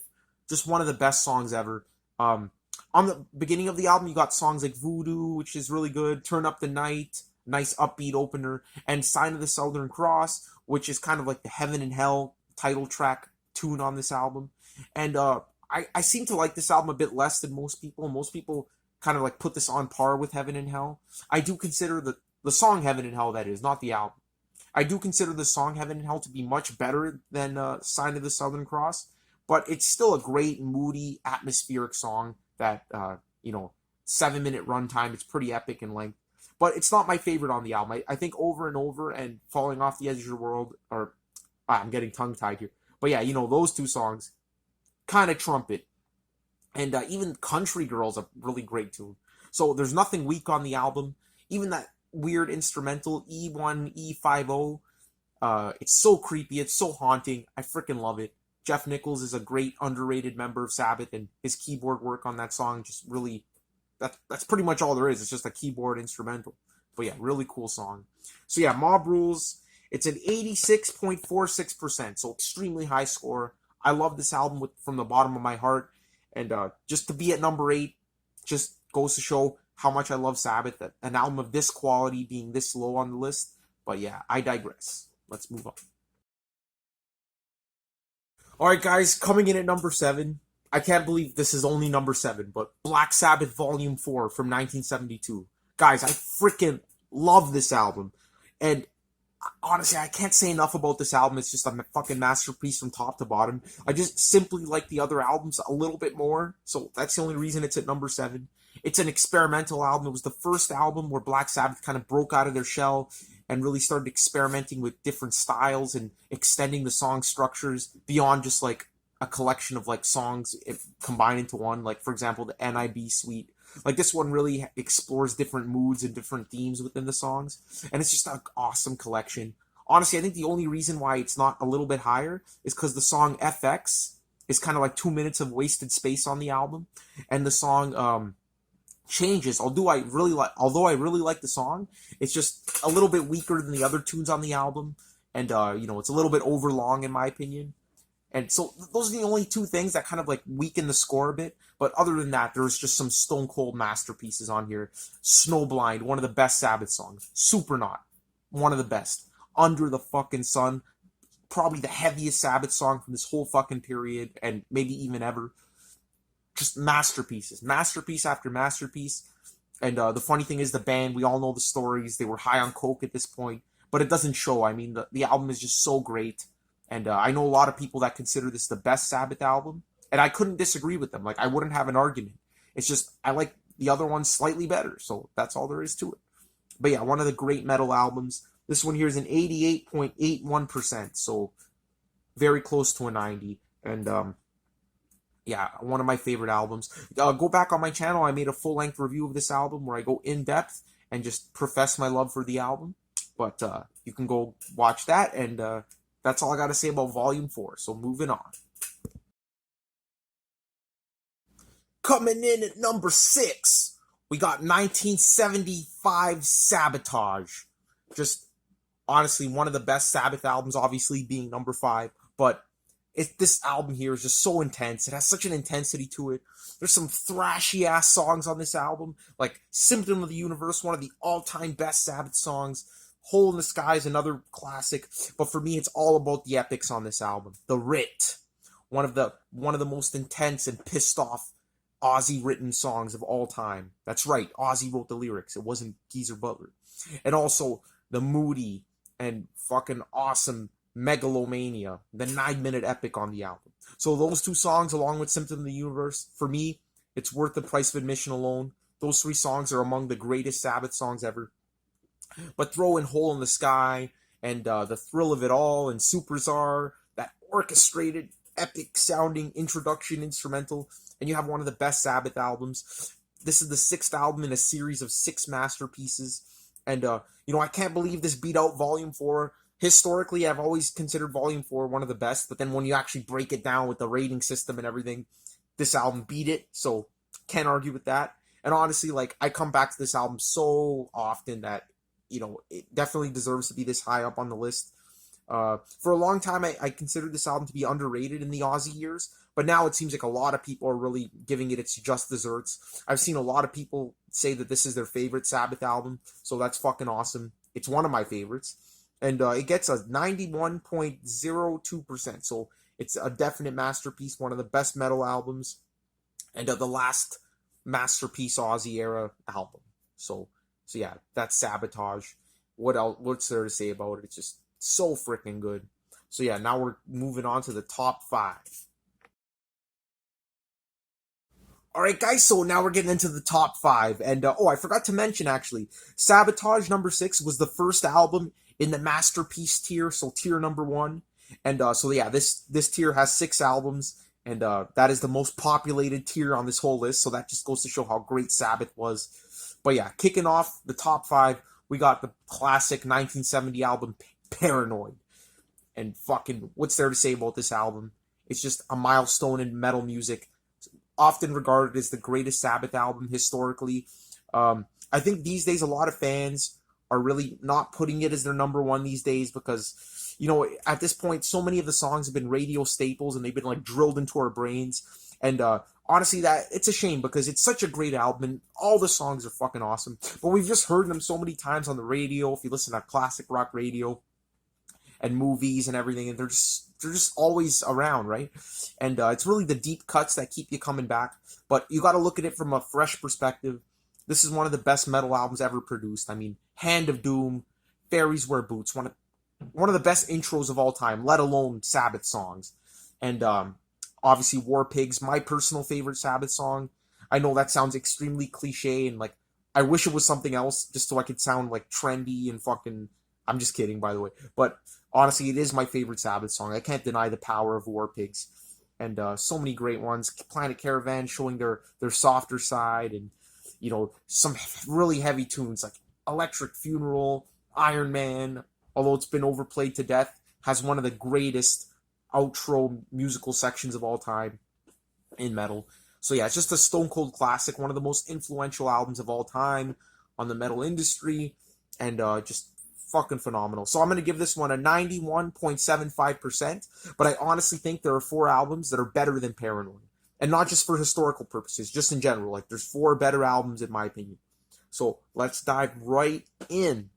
Just one of the best songs ever. On the beginning of the album, you got songs like Voodoo, which is really good. Turn Up the Night, nice upbeat opener. And Sign of the Southern Cross, which is kind of like the Heaven and Hell title track tune on this album. And I seem to like this album a bit less than most people. Most people kind of like put this on par with Heaven and Hell. I do consider the song Heaven and Hell, that is, not the album. I do consider the song Heaven and Hell to be much better than Sign of the Southern Cross, but it's still a great, moody, atmospheric song that, 7-minute runtime. It's pretty epic in length, but it's not my favorite on the album. I think Over and Over and Falling Off the Edge of the World I'm getting tongue-tied here. But yeah, those two songs kind of trump it. And even Country Girl's a really great tune. So there's nothing weak on the album. Even that weird instrumental E1, E50, it's so creepy. It's so haunting. I freaking love it. Jeff Nichols is a great underrated member of Sabbath, and his keyboard work on that song just really, that's pretty much all there is. It's just a keyboard instrumental. But yeah, really cool song. So yeah, Mob Rules. It's an 86.46%, so extremely high score. I love this album from the bottom of my heart. And just to be at number 8 just goes to show how much I love Sabbath. An album of this quality being this low on the list. But yeah, I digress. Let's move on. Alright guys, coming in at number 7. I can't believe this is only number 7, but Black Sabbath Volume 4 from 1972. Guys, I freaking love this album. And honestly, I can't say enough about this album. It's just a fucking masterpiece from top to bottom. I just simply like the other albums a little bit more, so that's the only reason it's at number 7. It's an experimental album. It was the first album where Black Sabbath kind of broke out of their shell and really started experimenting with different styles and extending the song structures beyond just like a collection of like songs combined into one. Like, for example, the NIB Suite. Like, this one really explores different moods and different themes within the songs. And it's just an awesome collection. Honestly, I think the only reason why it's not a little bit higher is because the song FX is kind of like 2 minutes of wasted space on the album. And the song Changes, although I really like the song, it's just a little bit weaker than the other tunes on the album. And, it's a little bit overlong in my opinion. And so those are the only two things that kind of like weaken the score a bit. But other than that, there's just some stone cold masterpieces on here. Snowblind, one of the best Sabbath songs. Supernaut, one of the best. Under the fucking Sun, probably the heaviest Sabbath song from this whole fucking period, and maybe even ever. Just masterpieces. Masterpiece after masterpiece. And the funny thing is, the band, we all know the stories. They were high on coke at this point. But it doesn't show. I mean, the album is just so great. And I know a lot of people that consider this the best Sabbath album. And I couldn't disagree with them. Like, I wouldn't have an argument. It's just, I like the other one slightly better. So that's all there is to it. But yeah, one of the great metal albums. This one here is an 88.81%. So very close to a 90. And yeah, one of my favorite albums. Go back on my channel. I made a full-length review of this album where I go in-depth and just profess my love for the album. But you can go watch that. And that's all I got to say about Volume 4. So moving on. Coming in at number 6, we got 1975 Sabotage. Just, honestly, one of the best Sabbath albums, obviously being number 5. But this album here is just so intense. It has such an intensity to it. There's some thrashy-ass songs on this album, like Symptom of the Universe, one of the all-time best Sabbath songs. Hole in the Sky is another classic. But for me, it's all about the epics on this album. The Writ, one of the most intense and pissed off Ozzy written songs of all time. That's right, Ozzy wrote the lyrics. It wasn't Geezer Butler. And also the moody and fucking awesome Megalomania, the 9-minute epic on the album. So those two songs, along with Symptom of the Universe, for me, it's worth the price of admission alone. Those three songs are among the greatest Sabbath songs ever. But throw in Hole in the Sky and The Thrill of It All and Superstar, that orchestrated, epic sounding introduction instrumental, and you have one of the best Sabbath albums. This is the 6th album in a series of 6 masterpieces. And, I can't believe this beat out Volume 4. Historically, I've always considered Volume 4 one of the best, but then when you actually break it down with the rating system and everything, this album beat it, so can't argue with that. And honestly, I come back to this album so often that, it definitely deserves to be this high up on the list. For a long time, I considered this album to be underrated in the Ozzy years, but now it seems like a lot of people are really giving it its just desserts. I've seen a lot of people say that this is their favorite Sabbath album, so that's fucking awesome. It's one of my favorites, and it gets a 91.02%, so it's a definite masterpiece, one of the best metal albums, and the last masterpiece Ozzy era album. So yeah, that's Sabotage. What else? What's there to say about it? It's just so freaking good. So yeah, now we're moving on to the top 5. Alright guys, so now we're getting into the top 5. And I forgot to mention actually, Sabotage number 6 was the first album in the masterpiece tier, so tier number 1. And so yeah, this tier has 6 albums, and that is the most populated tier on this whole list, so that just goes to show how great Sabbath was. But yeah, kicking off the top 5, we got the classic 1970 album Paranoid. And fucking, what's there to say about this album? It's just a milestone in metal music, often regarded as the greatest Sabbath album historically. I think these days a lot of fans are really not putting it as their number 1 these days because, at this point, so many of the songs have been radio staples and they've been drilled into our brains. And honestly, that it's a shame because it's such a great album and all the songs are fucking awesome. But we've just heard them so many times on the radio. If you listen to classic rock radio and movies and everything, and they're just always around, right? And it's really the deep cuts that keep you coming back. But you got to look at it from a fresh perspective. This is one of the best metal albums ever produced. I mean, Hand of Doom, Fairies Wear Boots, one of the best intros of all time, let alone Sabbath songs. And obviously War Pigs, my personal favorite Sabbath song. I know that sounds extremely cliche and I wish it was something else just so I could sound trendy and fucking... I'm just kidding, by the way. But honestly, it is my favorite Sabbath song. I can't deny the power of War Pigs. And so many great ones. Planet Caravan showing their softer side, and some really heavy tunes like Electric Funeral, Iron Man, although it's been overplayed to death, has one of the greatest outro musical sections of all time in metal. So yeah, it's just a stone cold classic, one of the most influential albums of all time on the metal industry, and just fucking phenomenal. So I'm going to give this one a 91.75%, but I honestly think there are 4 albums that are better than Paranoid. And not just for historical purposes, just in general. There's 4 better albums in my opinion. So let's dive right in.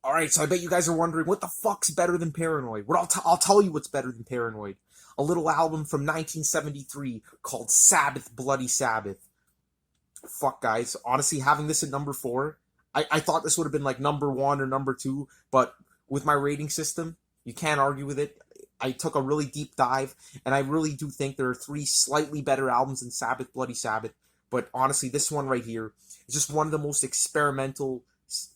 Alright, so I bet you guys are wondering, what the fuck's better than Paranoid? Well, I'll tell you what's better than Paranoid. A little album from 1973 called Sabbath, Bloody Sabbath. Fuck, guys. Honestly, having this at number 4, I thought this would have been number 1 or number 2, but with my rating system, you can't argue with it. I took a really deep dive, and I really do think there are 3 slightly better albums than Sabbath, Bloody Sabbath, but honestly, this one right here is just one of the most experimental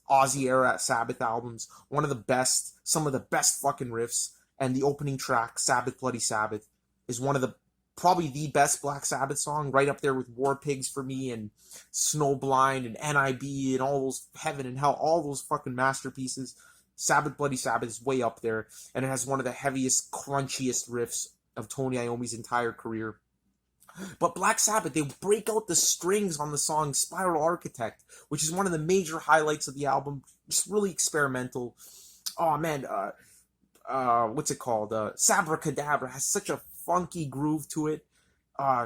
Ozzy-era Sabbath albums, one of the best, some of the best fucking riffs, and the opening track, Sabbath, Bloody Sabbath, is one of the probably the best Black Sabbath song, right up there with War Pigs for me, and Snowblind, and NIB, and all those Heaven and Hell, all those fucking masterpieces. Sabbath, Bloody Sabbath is way up there, and it has one of the heaviest, crunchiest riffs of Tony Iommi's entire career. But Black Sabbath, they break out the strings on the song Spiral Architect, which is one of the major highlights of the album. Just really experimental. Oh man, what's it called? Sabra Cadabra has such a funky groove to it.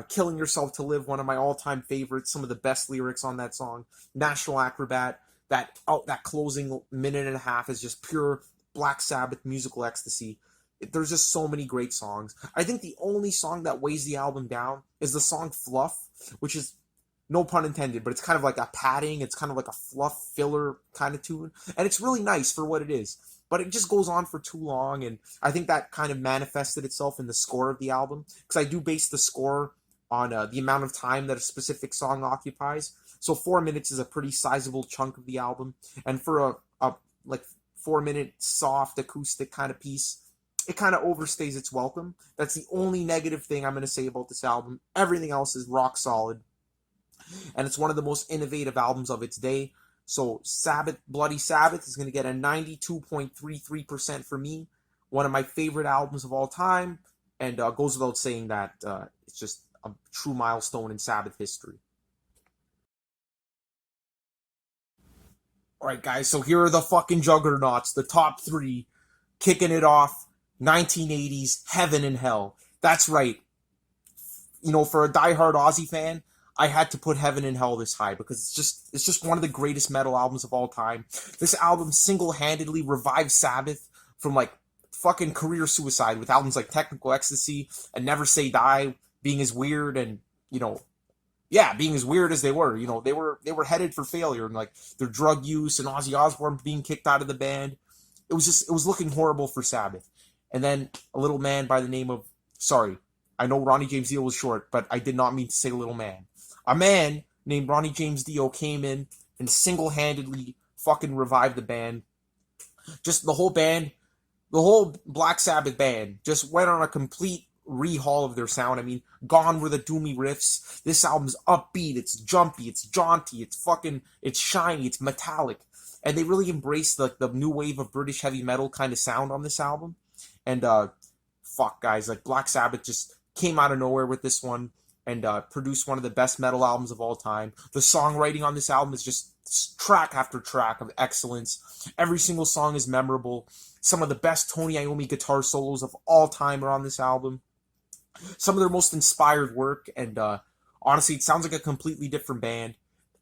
Killing Yourself to Live, one of my all-time favorites. Some of the best lyrics on that song. National Acrobat, that closing minute and a half is just pure Black Sabbath musical ecstasy. there's just so many great songs. I think the only song that weighs the album down is the song Fluff, which is, no pun intended, but it's kind of like a padding, it's kind of like a fluff filler kind of tune, and it's really nice for what it is. But it just goes on for too long, and I think that kind of manifested itself in the score of the album, because I do base the score on the amount of time that a specific song occupies. So 4 minutes is a pretty sizable chunk of the album, and for a like 4 minute soft acoustic kind of piece, it kind of overstays its welcome. That's the only negative thing I'm going to say about this album. Everything else is rock solid, and it's one of the most innovative albums of its day. So Sabbath, Bloody Sabbath is going to get a 92.33% for me. One of my favorite albums of all time, and goes without saying that it's just a true milestone in Sabbath history. All right, guys, so here are the fucking juggernauts, the top three, kicking it off, 1980s, Heaven and Hell. That's right. You know, for a diehard Aussie fan, I had to put Heaven and Hell this high because it's just one of the greatest metal albums of all time. This album single-handedly revived Sabbath from like fucking career suicide with albums like Technical Ecstasy and Never Say Die being as weird and, you know, yeah, being as weird as they were. You know, they were headed for failure, and like their drug use and Ozzy Osbourne being kicked out of the band. It was looking horrible for Sabbath. And then a little man by the name of, sorry, I know Ronnie James Dio was short, but I did not mean to say little man. A man named Ronnie James Dio came in and single-handedly fucking revived the band. Just the whole band, the whole Black Sabbath band just went on a complete rehaul of their sound. I mean, gone were the doomy riffs. This album's upbeat, it's jumpy, it's jaunty, it's shiny, it's metallic. And they really embraced the new wave of British heavy metal kind of sound on this album. And fuck, guys, like Black Sabbath just came out of nowhere with this one and produced one of the best metal albums of all time. The songwriting on this album is just track after track of excellence. Every single song is memorable. Some of the best Tony Iommi guitar solos of all time are on this album. Some of their most inspired work, and honestly, it sounds like a completely different band.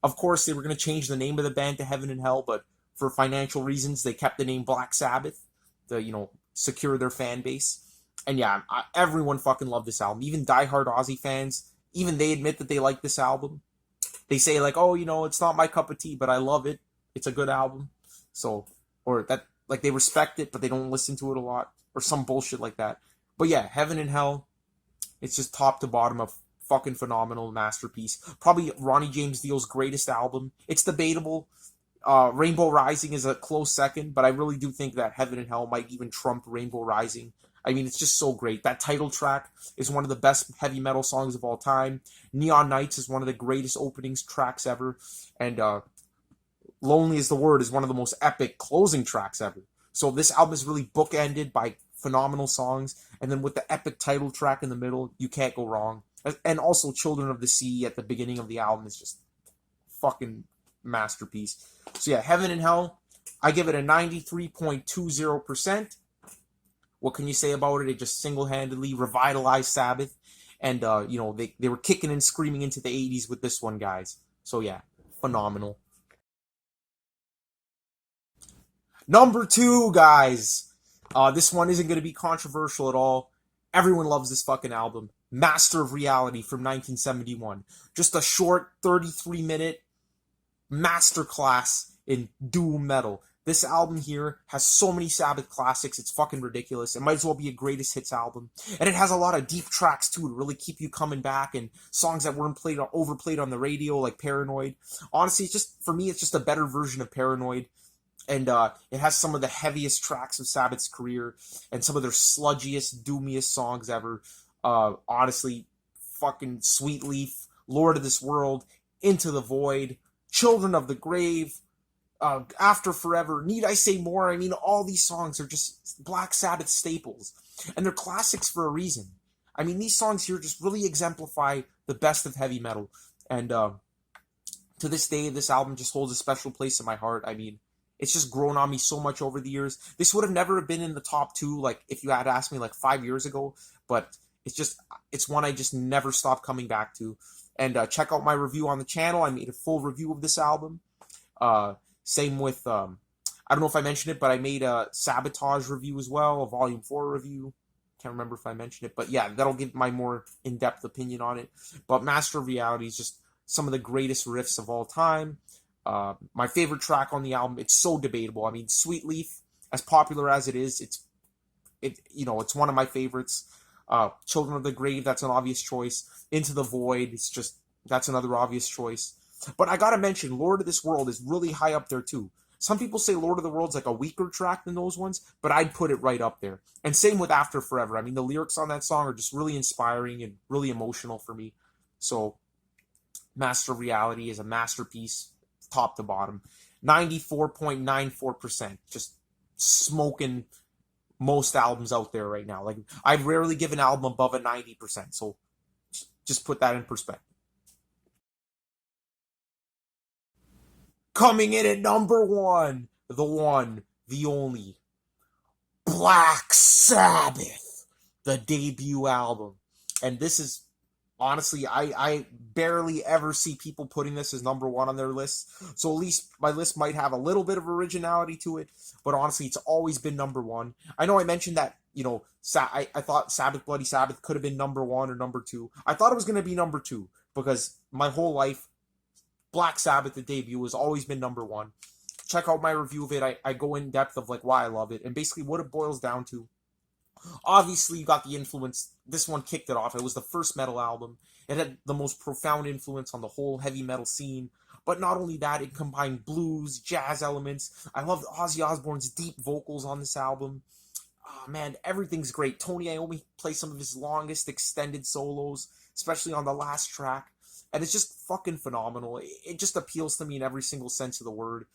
Of course, they were going to change the name of the band to Heaven and Hell, but for financial reasons, they kept the name Black Sabbath to, you know, secure their fan base. And yeah, everyone fucking loved this album. Even diehard Aussie fans, even they admit that they like this album. They say like, oh, you know, it's not my cup of tea, but I love it. It's a good album. So, or that, like, they respect it, but they don't listen to it a lot, or some bullshit like that. But yeah, Heaven and Hell, it's just top to bottom a fucking phenomenal masterpiece. Probably Ronnie James Dio's greatest album. It's debatable. Rainbow Rising is a close second, but I really do think that Heaven and Hell might even trump Rainbow Rising. I mean, it's just so great. That title track is one of the best heavy metal songs of all time. Neon Nights is one of the greatest openings tracks ever. And Lonely is the Word is one of the most epic closing tracks ever. So this album is really bookended by phenomenal songs. And then with the epic title track in the middle, you can't go wrong. And also Children of the Sea at the beginning of the album is just fucking masterpiece. So yeah, Heaven and Hell, I give it a 93.20%. What can you say about it? It just single-handedly revitalized Sabbath. And, you know, they were kicking and screaming into the 80s with this one, guys. So yeah, phenomenal. Number 2, guys. This one isn't going to be controversial at all. Everyone loves this fucking album. Master of Reality from 1971. Just a short 33-minute masterclass in doom metal. This album here has so many Sabbath classics, it's fucking ridiculous. It might as well be a greatest hits album. And it has a lot of deep tracks too to really keep you coming back, and songs that weren't overplayed on the radio, like Paranoid. Honestly, it's just, for me, it's just a better version of Paranoid. And it has some of the heaviest tracks of Sabbath's career and some of their sludgiest, doomiest songs ever. Honestly, fucking Sweet Leaf, Lord of This World, Into the Void, Children of the Grave, After Forever, Need I Say More? I mean, all these songs are just Black Sabbath staples. And they're classics for a reason. I mean, these songs here just really exemplify the best of heavy metal. And to this day, this album just holds a special place in my heart. I mean, it's just grown on me so much over the years. This would have never been in the top 2, like, if you had asked me, like, 5 years ago. But it's one I just never stopped coming back to. And check out my review on the channel. I made a full review of this album. Same with, I I don't know if I mentioned it, but I made a Sabotage review as well, a Volume 4 review. Can't remember if I mentioned it, but yeah, that'll give my more in-depth opinion on it. But Master of Reality is just some of the greatest riffs of all time. My favorite track on the album, it's so debatable. I mean, Sweet Leaf, as popular as it is, it's one of my favorites. Children of the Grave, that's an obvious choice. Into the Void, that's another obvious choice. But I gotta mention, Lord of this World is really high up there too. Some people say Lord of the World's like a weaker track than those ones, but I'd put it right up there. And same with After Forever. I mean, the lyrics on that song are just really inspiring and really emotional for me. So, Master of Reality is a masterpiece, top to bottom. 94.94%. Just smoking most albums out there right now. Like, I'd rarely give an album above a 90%. So, just put that in perspective. Coming in at number one, the only, Black Sabbath, the debut album. And this is, honestly, I barely ever see people putting this as number one on their list. So at least my list might have a little bit of originality to it. But honestly, it's always been number one. I know I mentioned that, I thought Sabbath Bloody Sabbath could have been number one or number two. I thought it was going to be number two because my whole life, Black Sabbath, the debut, has always been number one. Check out my review of it. I go in depth of like why I love it and basically what it boils down to. Obviously, you got the influence. This one kicked it off. It was the first metal album. It had the most profound influence on the whole heavy metal scene. But not only that, it combined blues, jazz elements. I love Ozzy Osbourne's deep vocals on this album. Oh, man, everything's great. Tony Iommi plays some of his longest extended solos, especially on the last track. And it's just fucking phenomenal. It just appeals to me in every single sense of the word.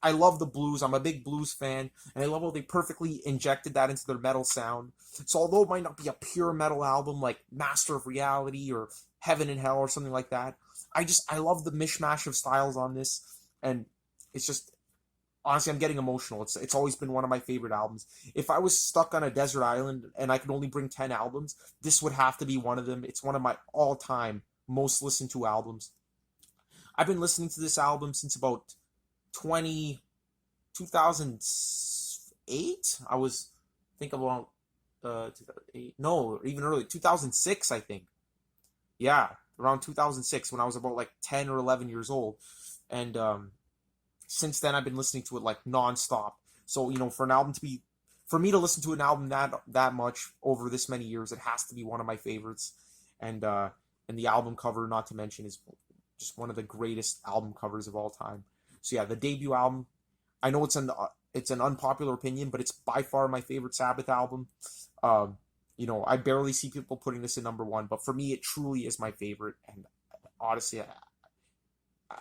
I love the blues. I'm a big blues fan, and I love how they perfectly injected that into their metal sound. So although it might not be a pure metal album like Master of Reality or Heaven and Hell or something like that, I love the mishmash of styles on this, and it's just, honestly, I'm getting emotional. It's always been one of my favorite albums. If I was stuck on a desert island and I could only bring 10 albums, this would have to be one of them. It's one of my all-time most listened to albums. I've been listening to this album since about 2008. I think about 2008. No, even early 2006, I think. Yeah, around 2006 when I was about like 10 or 11 years old. And since then I've been listening to it like nonstop. So, for me to listen to an album that much over this many years, it has to be one of my favorites. And the album cover, not to mention, is just one of the greatest album covers of all time. So yeah, the debut album, I know it's an unpopular opinion, but it's by far my favorite Sabbath album. I barely see people putting this in number one, but for me, it truly is my favorite. And honestly,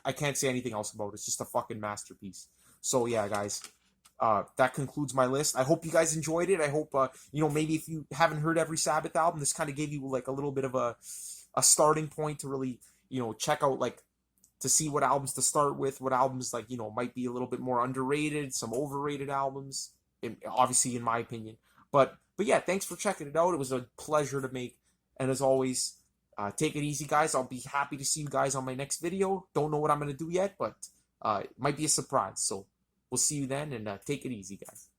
I can't say anything else about it. It's just a fucking masterpiece. So yeah, guys, that concludes my list. I hope you guys enjoyed it. I hope, maybe if you haven't heard every Sabbath album, this kind of gave you like a little bit of a starting point to really, check out, like, to see what albums to start with, what albums, like, might be a little bit more underrated, some overrated albums, obviously, in my opinion. But yeah, thanks for checking it out. It was a pleasure to make. And as always, take it easy, guys. I'll be happy to see you guys on my next video. Don't know what I'm going to do yet, but it might be a surprise. So we'll see you then, and take it easy, guys.